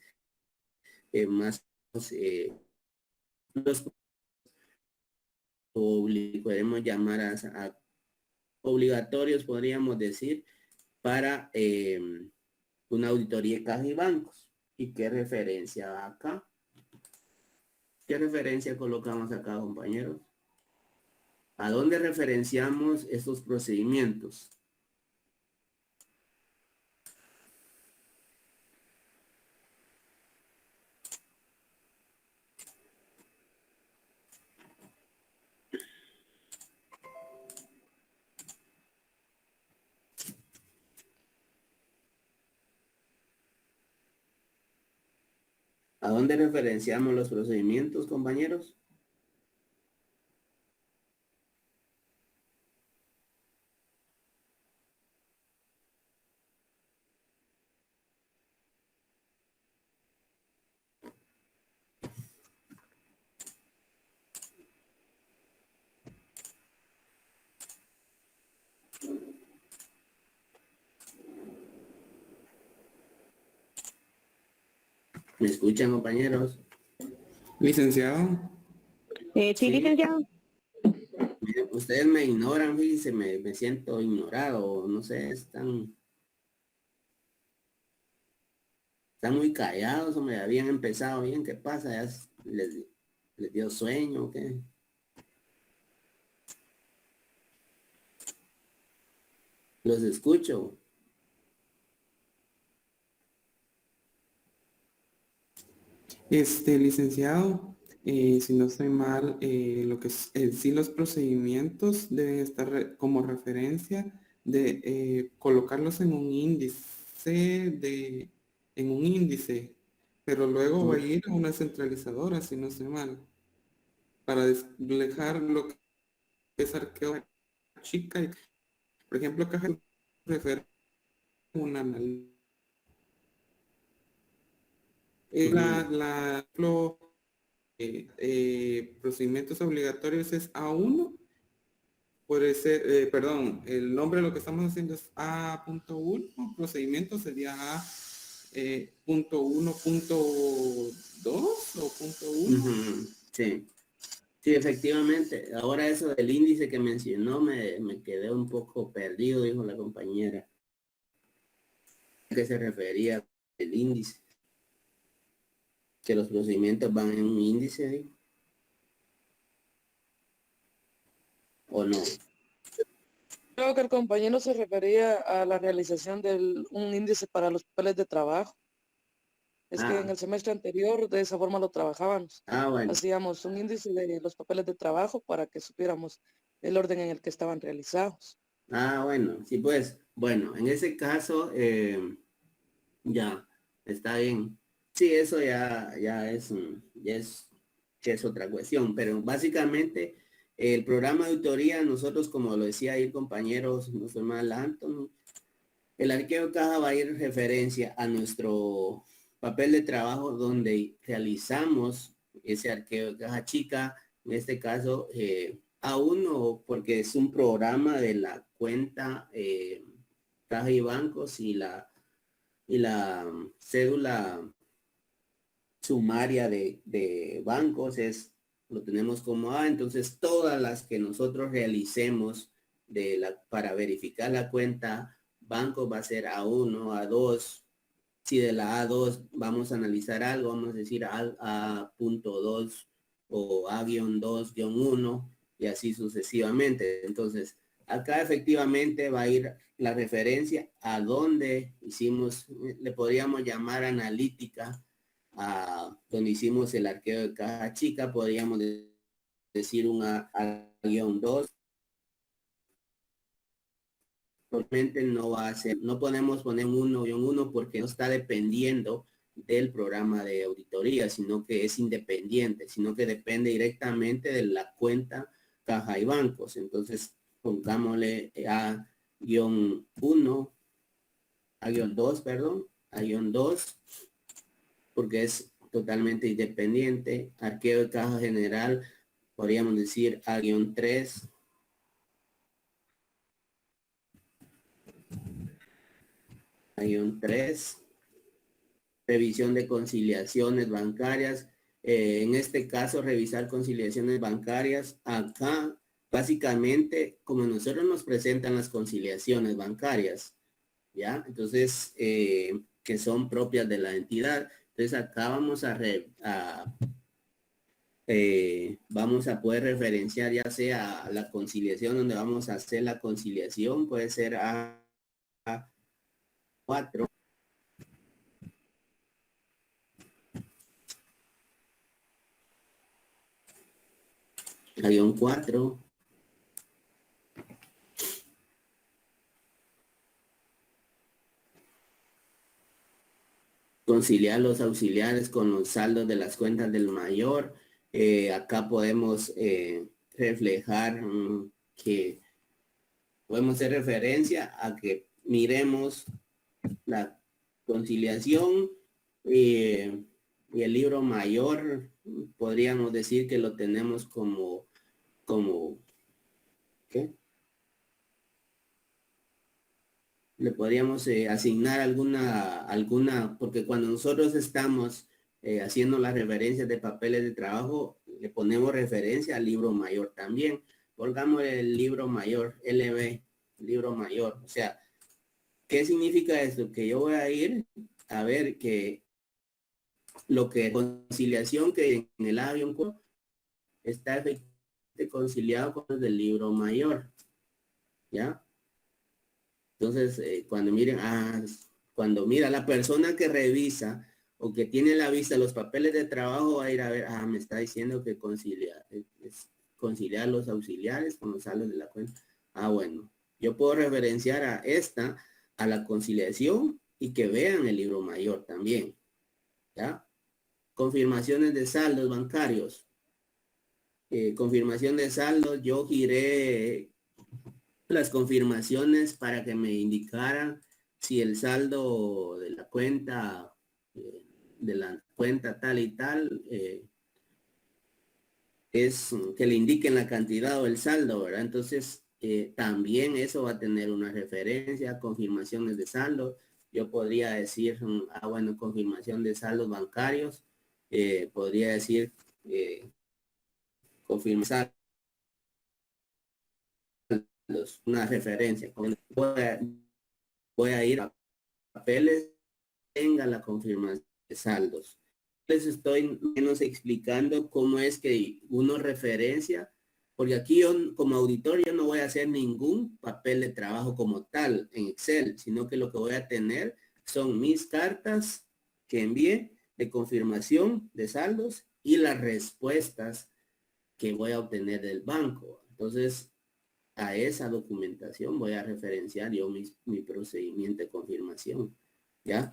S1: más los podemos llamar a obligatorios, podríamos decir, para una auditoría de caja y bancos. ¿Y qué referencia va acá? ¿Qué referencia colocamos acá, compañeros? ¿A dónde referenciamos estos procedimientos? ¿A dónde referenciamos los procedimientos, compañeros? ¿Me escuchan, compañeros?
S4: Licenciado.
S15: Sí, licenciado.
S1: Miren, ustedes me ignoran, fíjense, me siento ignorado, no sé, están muy callados, o me habían empezado bien, ¿qué pasa? ¿Ya les dio sueño o qué? Los escucho.
S4: Licenciado, si no estoy mal, lo que es sí los procedimientos deben estar como referencia de colocarlos en un índice pero luego va a ir a una centralizadora, si no estoy mal, para dejar lo que es arqueo chica, y, por ejemplo, caja refiere una procedimientos obligatorios es A1, puede ser, perdón, el nombre de lo que estamos haciendo es A.1, procedimiento sería A punto 1.2 o punto 1.
S1: Sí, sí, efectivamente. Ahora eso del índice que mencionó me quedé un poco perdido, dijo la compañera. ¿A qué se refería el índice? Que los procedimientos van en un índice ahí. ¿O no?
S12: Creo que el compañero se refería a la realización de un índice para los papeles de trabajo. Es que en el semestre anterior de esa forma lo trabajábamos.
S1: Bueno.
S12: Hacíamos un índice de los papeles de trabajo para que supiéramos el orden en el que estaban realizados.
S1: Bueno, sí, pues, bueno, en ese caso, ya, está bien. Sí, eso ya es otra cuestión, pero básicamente el programa de auditoría, nosotros, como lo decía ahí el compañero, no soy mal, Anthony, el arqueo de caja va a ir en referencia a nuestro papel de trabajo donde realizamos ese arqueo de caja chica, en este caso A1, porque es un programa de la cuenta caja y bancos y la cédula sumaria de bancos lo tenemos como A. Entonces todas las que nosotros realicemos para verificar la cuenta banco va a ser A1, A2. Si de la A2 vamos a analizar algo, vamos a decir A.2 o A-2-1 y así sucesivamente. Entonces acá efectivamente va a ir la referencia a donde hicimos, le podríamos llamar analítica donde hicimos el arqueo de caja chica, podríamos decir un A-2. Probablemente no va a ser, no podemos poner un 1-1 porque no está dependiendo del programa de auditoría, sino que es independiente, sino que depende directamente de la cuenta caja y bancos. Entonces, pongámosle A-1, A-2, perdón, A-2, porque es totalmente independiente. Arqueo de caja general, podríamos decir A-3. A-3. Revisión de conciliaciones bancarias. En este caso, revisar conciliaciones bancarias. Acá, básicamente, como nosotros nos presentan las conciliaciones bancarias, ¿ya? Entonces, que son propias de la entidad. Entonces, acá vamos vamos a poder referenciar ya sea a la conciliación donde vamos a hacer la conciliación, puede ser A4. A-4. Conciliar los auxiliares con los saldos de las cuentas del mayor. Acá podemos reflejar que podemos hacer referencia a que miremos la conciliación y el libro mayor, podríamos decir que lo tenemos como ¿qué? Le podríamos asignar alguna, porque cuando nosotros estamos haciendo las referencias de papeles de trabajo, le ponemos referencia al libro mayor también. Pongamos el libro mayor, LB, libro mayor. O sea, ¿qué significa esto? Que yo voy a ir a ver que lo que conciliación que en el avión está efectivamente conciliado con el del libro mayor. ¿Ya? Entonces, cuando miren, cuando mira la persona que revisa o que tiene la vista los papeles de trabajo, va a ir a ver, me está diciendo que conciliar los auxiliares con los saldos de la cuenta. Bueno, yo puedo referenciar a la conciliación y que vean el libro mayor también. ¿Ya? Confirmaciones de saldos bancarios. Confirmación de saldos, yo giré las confirmaciones para que me indicaran si el saldo de la cuenta tal y tal es que le indiquen la cantidad o el saldo, ¿verdad? Entonces también eso va a tener una referencia, confirmaciones de saldo. Yo podría decir, bueno, confirmación de saldos bancarios, podría decir confirmar una referencia. Voy a ir a papeles, tenga la confirmación de saldos. Les estoy menos explicando cómo es que uno referencia, porque aquí yo como auditor yo no voy a hacer ningún papel de trabajo como tal en Excel, sino que lo que voy a tener son mis cartas que envié de confirmación de saldos y las respuestas que voy a obtener del banco. Entonces, a esa documentación voy a referenciar yo mi procedimiento de confirmación, ¿ya?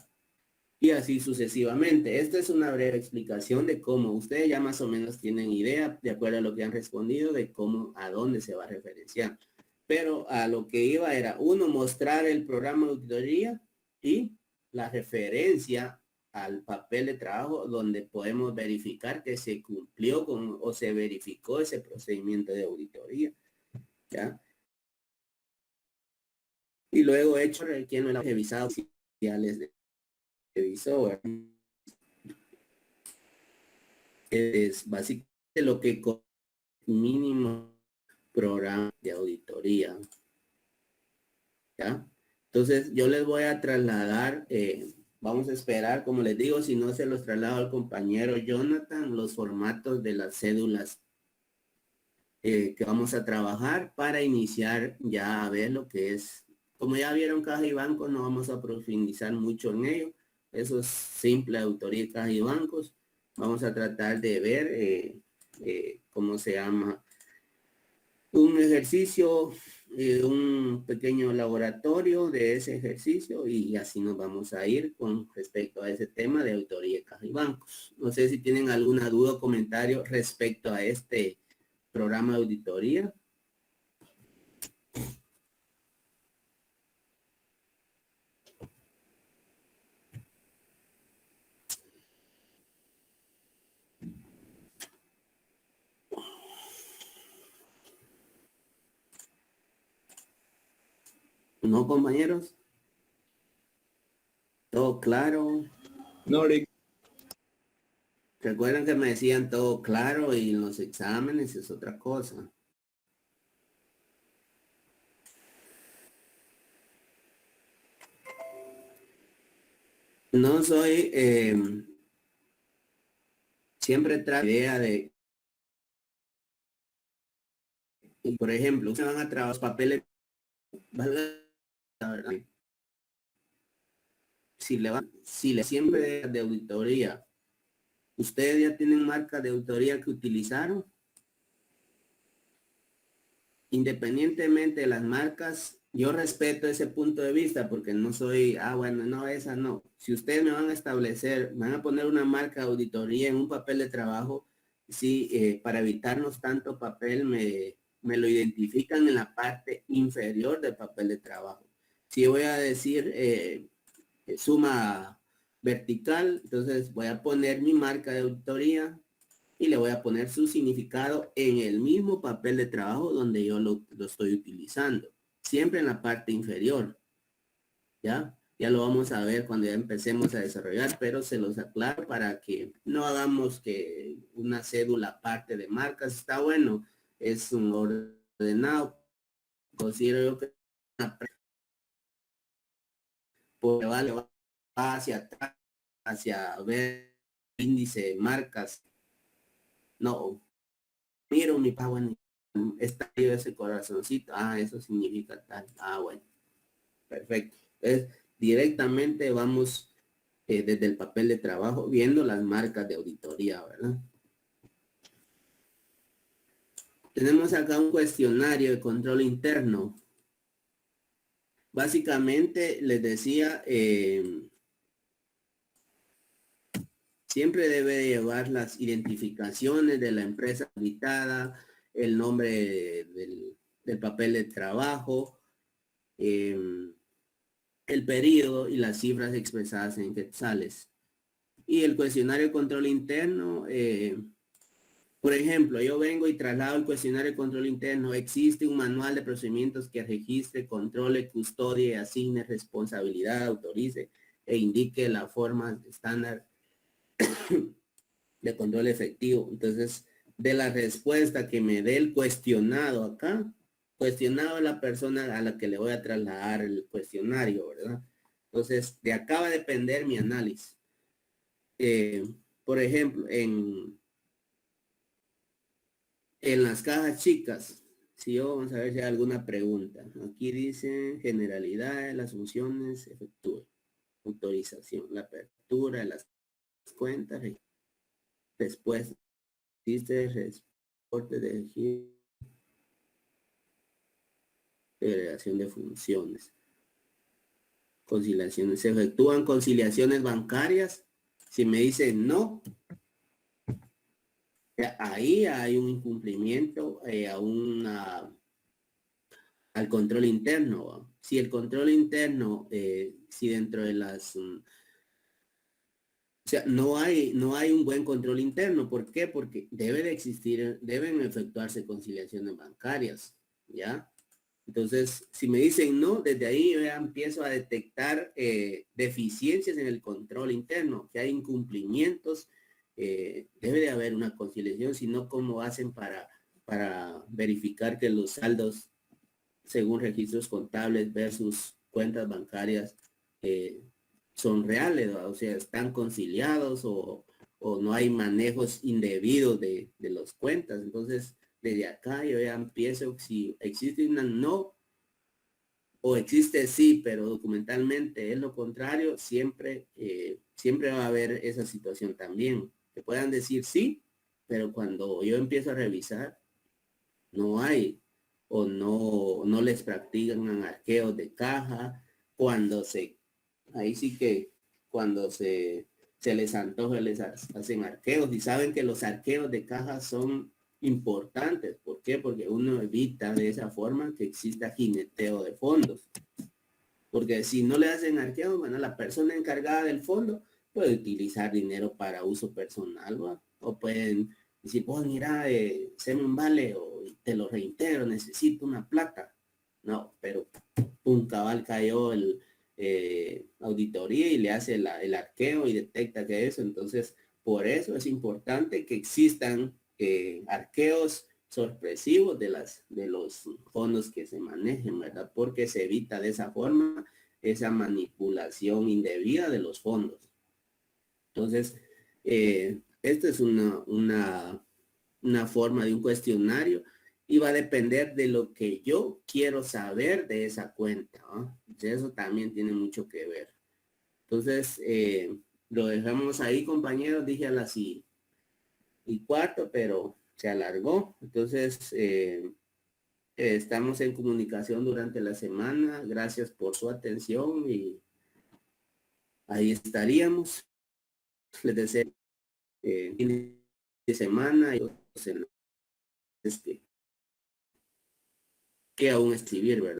S1: Y así sucesivamente. Esta es una breve explicación de cómo ustedes ya más o menos tienen idea, de acuerdo a lo que han respondido, de cómo, a dónde se va a referenciar. Pero a lo que iba era, uno, mostrar el programa de auditoría y la referencia al papel de trabajo donde podemos verificar que se cumplió con o se verificó ese procedimiento de auditoría. ¿Ya? Y luego hecho quien no lo ha revisado oficiales de revisor. Es básicamente lo que con mínimo programa de auditoría. ¿Ya? Entonces yo les voy a trasladar, vamos a esperar, como les digo, si no se los traslado al compañero Jonathan, los formatos de las cédulas que vamos a trabajar para iniciar ya a ver lo que es, como ya vieron caja y banco, no vamos a profundizar mucho en ello, Eso es simple, auditoría de cajas y bancos. Vamos a tratar de ver cómo se llama un ejercicio, un pequeño laboratorio de ese ejercicio, y así nos vamos a ir con respecto a ese tema de auditoría de cajas y bancos. No sé si tienen alguna duda o comentario respecto a este programa de auditoría. ¿No, compañeros? ¿Todo claro?
S5: No, Rick.
S1: Recuerden que me decían todo claro y en los exámenes es otra cosa. No soy, siempre trae la idea de, y por ejemplo, ustedes van a trabajar los papeles, valga la verdad, si le siempre de auditoría, ustedes ya tienen marca de auditoría que utilizaron, independientemente de las marcas, yo respeto ese punto de vista porque no soy, bueno, no, esa no. Si ustedes me van a establecer, me van a poner una marca de auditoría en un papel de trabajo, sí, para evitarnos tanto papel, me lo identifican en la parte inferior del papel de trabajo. Si voy a decir suma vertical, entonces voy a poner mi marca de auditoría y le voy a poner su significado en el mismo papel de trabajo donde yo lo estoy utilizando, siempre en la parte inferior. Ya lo vamos a ver cuando ya empecemos a desarrollar, pero se los aclaro para que no hagamos que una cédula aparte de marcas. Está bueno, es un ordenado, considero yo que pues va hacia atrás, hacia ver índice de marcas. No, miro mi pago en está ahí ese corazoncito, eso significa tal, bueno, perfecto. Entonces, directamente vamos desde el papel de trabajo viendo las marcas de auditoría, ¿verdad? Tenemos acá un cuestionario de control interno. Básicamente, les decía, siempre debe llevar las identificaciones de la empresa auditada, el nombre del papel de trabajo, el periodo y las cifras expresadas en quetzales. Y el cuestionario de control interno, por ejemplo, yo vengo y traslado el cuestionario de control interno. Existe un manual de procedimientos que registre, controle, custodie, asigne responsabilidad, autorice e indique la forma estándar de control efectivo. Entonces, de la respuesta que me dé el cuestionado acá, cuestionado a la persona a la que le voy a trasladar el cuestionario, ¿verdad? Entonces, de acá va a depender mi análisis. Por ejemplo, en las cajas chicas, si yo, vamos a ver si hay alguna pregunta. Aquí dice generalidades, las funciones, efectúe, autorización, la apertura de las cuentas, después dice reporte de agregación de funciones, conciliaciones, se efectúan conciliaciones bancarias. Si me dicen no, ahí hay un incumplimiento al control interno, ¿va? Si el control interno, si dentro de las o sea, no hay un buen control interno. ¿Por qué? Porque deben efectuarse conciliaciones bancarias, ¿ya? Entonces, si me dicen no, desde ahí yo ya empiezo a detectar deficiencias en el control interno, que hay incumplimientos, debe de haber una conciliación, sino cómo hacen para verificar que los saldos, según registros contables versus cuentas bancarias, son reales, ¿no? O sea, están conciliados o no hay manejos indebidos de las cuentas. Entonces, desde acá yo ya empiezo, si existe una no o existe sí, pero documentalmente es lo contrario, siempre, siempre va a haber esa situación también. Que puedan decir sí, pero cuando yo empiezo a revisar, no hay, o no les practican arqueos de caja, ahí sí que cuando se les antoja, les hacen arqueos, y saben que los arqueos de caja son importantes. ¿Por qué? Porque uno evita de esa forma que exista jineteo de fondos. Porque si no le hacen arqueo, bueno, la persona encargada del fondo puede utilizar dinero para uso personal, ¿va? O pueden decir, oh, mira, séme un vale o te lo reintegro, necesito una plata. No, pero un cabal cayó el auditoría y le hace el arqueo y detecta que eso. Entonces, por eso es importante que existan arqueos sorpresivos de los fondos que se manejen, ¿verdad? Porque se evita de esa forma esa manipulación indebida de los fondos. Entonces, esta es una forma de un cuestionario y va a depender de lo que yo quiero saber de esa cuenta, ¿no? Eso también tiene mucho que ver. Entonces, lo dejamos ahí, compañeros. Dije a las 1:15, pero se alargó. Entonces, estamos en comunicación durante la semana. Gracias por su atención y ahí estaríamos. Les deseo fin de semana y que aún escribir, ¿verdad?